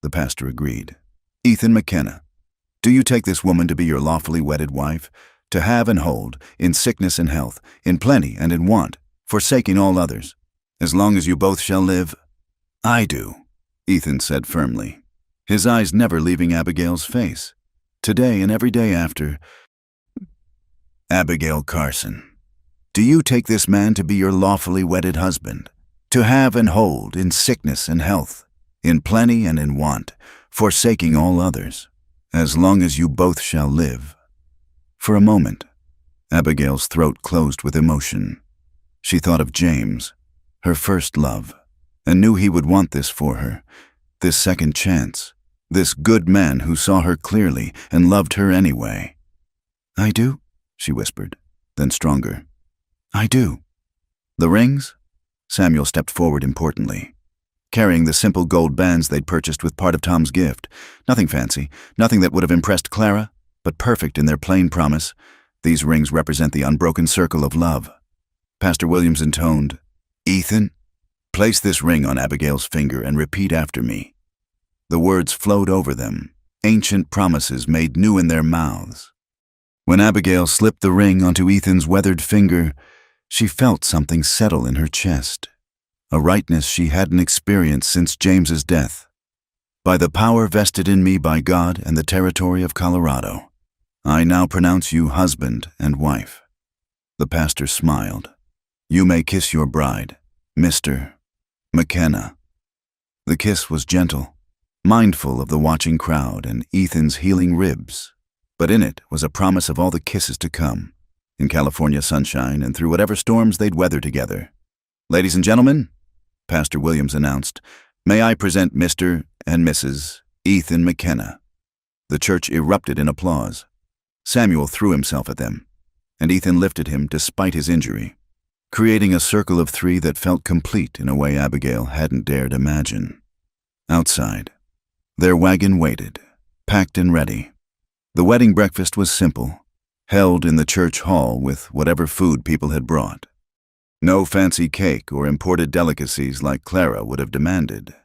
the pastor agreed. "Ethan McKenna, do you take this woman to be your lawfully wedded wife, to have and hold, in sickness and health, in plenty and in want, forsaking all others, as long as you both shall live?" I do, Ethan said firmly, his eyes never leaving Abigail's face. Today and every day after. Abigail Carson, do you take this man to be your lawfully wedded husband, to have and hold in sickness and health, in plenty and in want, forsaking all others, as long as you both shall live? For a moment, Abigail's throat closed with emotion. She thought of James, her first love, and knew he would want this for her, this second chance, this good man who saw her clearly and loved her anyway. I do, she whispered, then stronger. I do. The rings? Samuel stepped forward importantly, carrying the simple gold bands they'd purchased with part of Tom's gift. Nothing fancy, nothing that would have impressed Clara, but perfect in their plain promise. These rings represent the unbroken circle of love. Pastor Williams intoned, Ethan, place this ring on Abigail's finger and repeat after me. The words flowed over them, ancient promises made new in their mouths. When Abigail slipped the ring onto Ethan's weathered finger, she felt something settle in her chest, a rightness she hadn't experienced since James's death. By the power vested in me by God and the territory of Colorado, I now pronounce you husband and wife. The pastor smiled. You may kiss your bride, Mr. McKenna. The kiss was gentle, mindful of the watching crowd and Ethan's healing ribs, but in it was a promise of all the kisses to come, in California sunshine and through whatever storms they'd weather together. Ladies and gentlemen, Pastor Williams announced, may I present Mr. and Mrs. Ethan McKenna. The church erupted in applause. Samuel threw himself at them, and Ethan lifted him despite his injury, creating a circle of three that felt complete in a way Abigail hadn't dared imagine. Outside, their wagon waited, packed and ready. The wedding breakfast was simple, held in the church hall with whatever food people had brought. No fancy cake or imported delicacies like Clara would have demanded,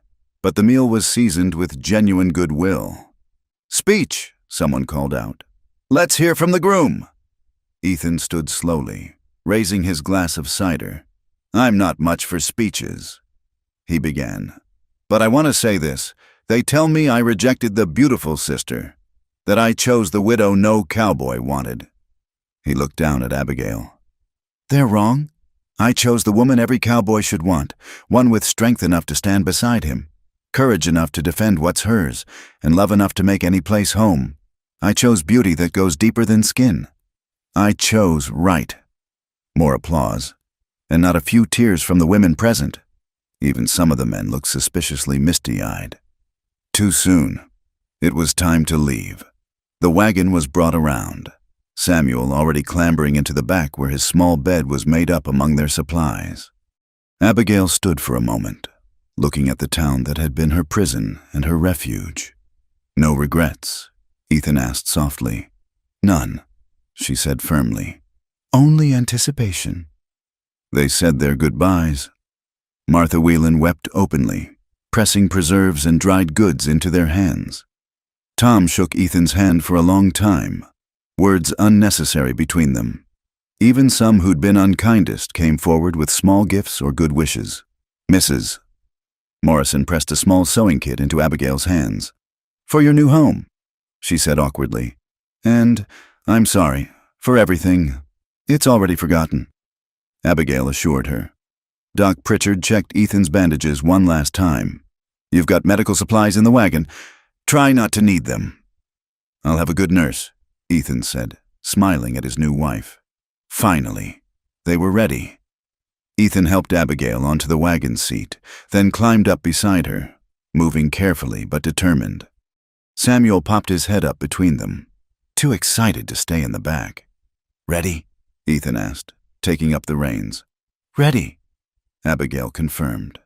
but the meal was seasoned with genuine goodwill. Speech, someone called out. Let's hear from the groom. Ethan stood slowly, raising his glass of cider. I'm not much for speeches, he began. But I want to say this. They tell me I rejected the beautiful sister, that I chose the widow no cowboy wanted. He looked down at Abigail. They're wrong. I chose the woman every cowboy should want, one with strength enough to stand beside him, courage enough to defend what's hers, and love enough to make any place home. I chose beauty that goes deeper than skin. I chose right. More applause, and not a few tears from the women present. Even some of the men looked suspiciously misty-eyed. Too soon. It was time to leave. The wagon was brought around, Samuel already clambering into the back where his small bed was made up among their supplies. Abigail stood for a moment, looking at the town that had been her prison and her refuge. No regrets? Ethan asked softly. None, she said firmly. Only anticipation. They said their goodbyes. Martha Whelan wept openly, pressing preserves and dried goods into their hands. Tom shook Ethan's hand for a long time, words unnecessary between them. Even some who'd been unkindest came forward with small gifts or good wishes. Mrs. Morrison pressed a small sewing kit into Abigail's hands. For your new home, she said awkwardly. And I'm sorry for everything. It's already forgotten. Abigail assured her. Doc Pritchard checked Ethan's bandages one last time. You've got medical supplies in the wagon. Try not to need them. I'll have a good nurse, Ethan said, smiling at his new wife. Finally, they were ready. Ethan helped Abigail onto the wagon seat, then climbed up beside her, moving carefully but determined. Samuel popped his head up between them, too excited to stay in the back. Ready? Ethan asked, taking up the reins. Ready, Abigail confirmed,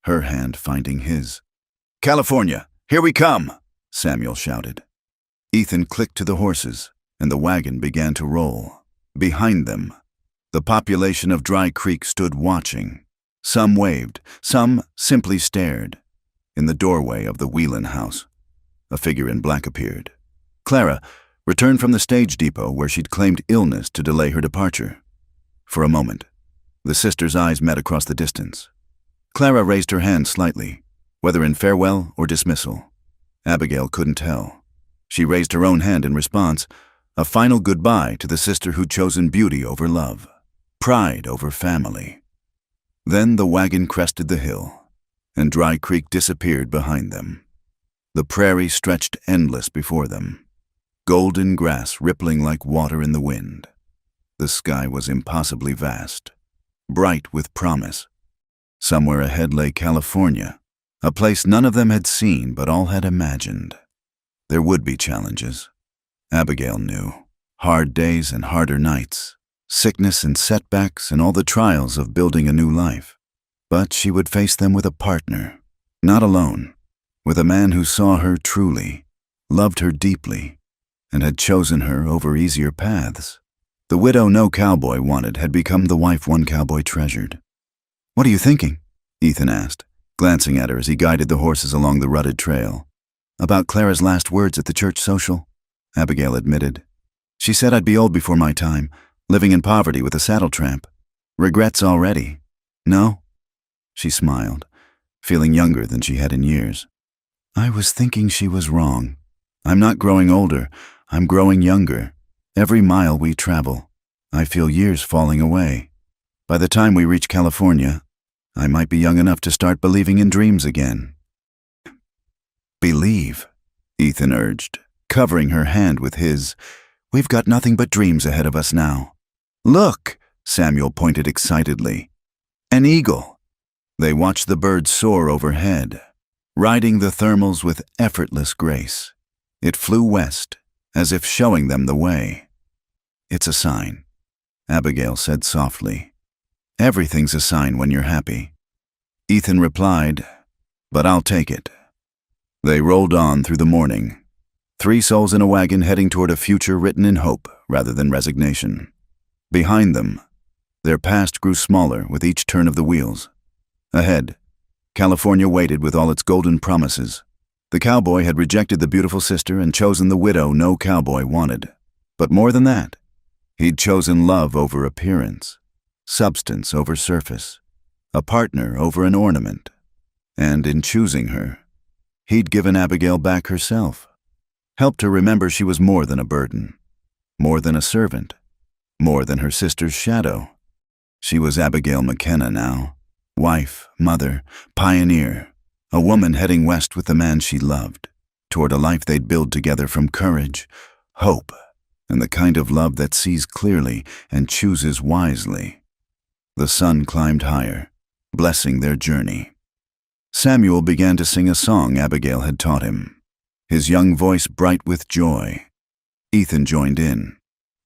her hand finding his. California, here we come, Samuel shouted. Ethan clicked to the horses, and the wagon began to roll. Behind them, the population of Dry Creek stood watching. Some waved, some simply stared. In the doorway of the Whelan house, a figure in black appeared. Clara returned from the stage depot where she'd claimed illness to delay her departure. For a moment, the sisters' eyes met across the distance. Clara raised her hand slightly, whether in farewell or dismissal. Abigail couldn't tell. She raised her own hand in response, a final goodbye to the sister who'd chosen beauty over love, pride over family. Then the wagon crested the hill, and Dry Creek disappeared behind them. The prairie stretched endless before them, golden grass rippling like water in the wind. The sky was impossibly vast, bright with promise. Somewhere ahead lay California, a place none of them had seen but all had imagined. There would be challenges. Abigail knew. Hard days and harder nights, sickness and setbacks and all the trials of building a new life. But she would face them with a partner, not alone, with a man who saw her truly, loved her deeply, and had chosen her over easier paths. The widow no cowboy wanted had become the wife one cowboy treasured. "What are you thinking?" Ethan asked, glancing at her as he guided the horses along the rutted trail. "About Clara's last words at the church social," Abigail admitted. "She said I'd be old before my time, living in poverty with a saddle tramp. Regrets already. No?" She smiled, feeling younger than she had in years. "I was thinking she was wrong. I'm not growing older, I'm growing younger. Every mile we travel, I feel years falling away. By the time we reach California, I might be young enough to start believing in dreams again." "Believe," Ethan urged, covering her hand with his. "We've got nothing but dreams ahead of us now." "Look," Samuel pointed excitedly. "An eagle." They watched the bird soar overhead, riding the thermals with effortless grace. It flew west, as if showing them the way. "It's a sign," Abigail said softly. "Everything's a sign when you're happy." Ethan replied, "But I'll take it." They rolled on through the morning, 3 souls in a wagon heading toward a future written in hope rather than resignation. Behind them, their past grew smaller with each turn of the wheels. Ahead, California waited with all its golden promises. The cowboy had rejected the beautiful sister and chosen the widow no cowboy wanted. But more than that, he'd chosen love over appearance, substance over surface, a partner over an ornament. And in choosing her, he'd given Abigail back herself, helped her remember she was more than a burden, more than a servant, more than her sister's shadow. She was Abigail McKenna now, wife, mother, pioneer, a woman heading west with the man she loved, toward a life they'd build together from courage, hope, and the kind of love that sees clearly and chooses wisely. The sun climbed higher, blessing their journey. Samuel began to sing a song Abigail had taught him, his young voice bright with joy. Ethan joined in,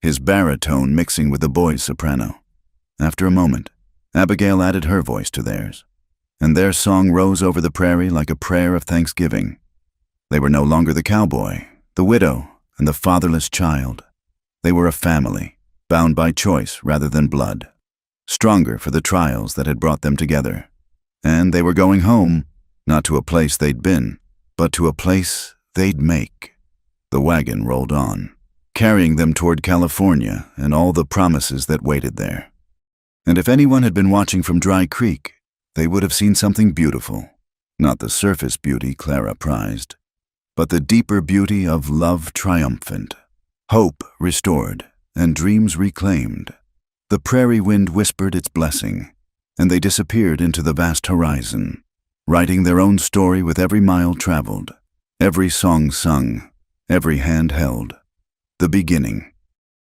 his baritone mixing with the boy's soprano. After a moment, Abigail added her voice to theirs, and their song rose over the prairie like a prayer of thanksgiving. They were no longer the cowboy, the widow, and the fatherless child. They were a family, bound by choice rather than blood, stronger for the trials that had brought them together. And they were going home, not to a place they'd been, but to a place they'd make. The wagon rolled on, carrying them toward California and all the promises that waited there. And if anyone had been watching from Dry Creek, they would have seen something beautiful. Not the surface beauty Clara prized, but the deeper beauty of love triumphant, hope restored, and dreams reclaimed. The prairie wind whispered its blessing, and they disappeared into the vast horizon, writing their own story with every mile traveled, every song sung, every hand held. The beginning.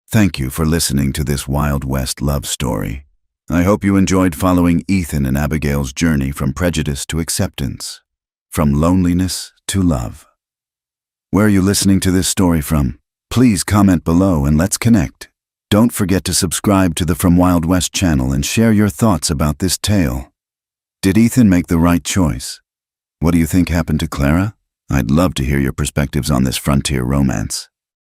Thank you for listening to this Wild West love story. I hope you enjoyed following Ethan and Abigail's journey from prejudice to acceptance, from loneliness to love. Where are you listening to this story from? Please comment below and let's connect. Don't forget to subscribe to the From Wild West channel and share your thoughts about this tale. Did Ethan make the right choice? What do you think happened to Clara? I'd love to hear your perspectives on this frontier romance.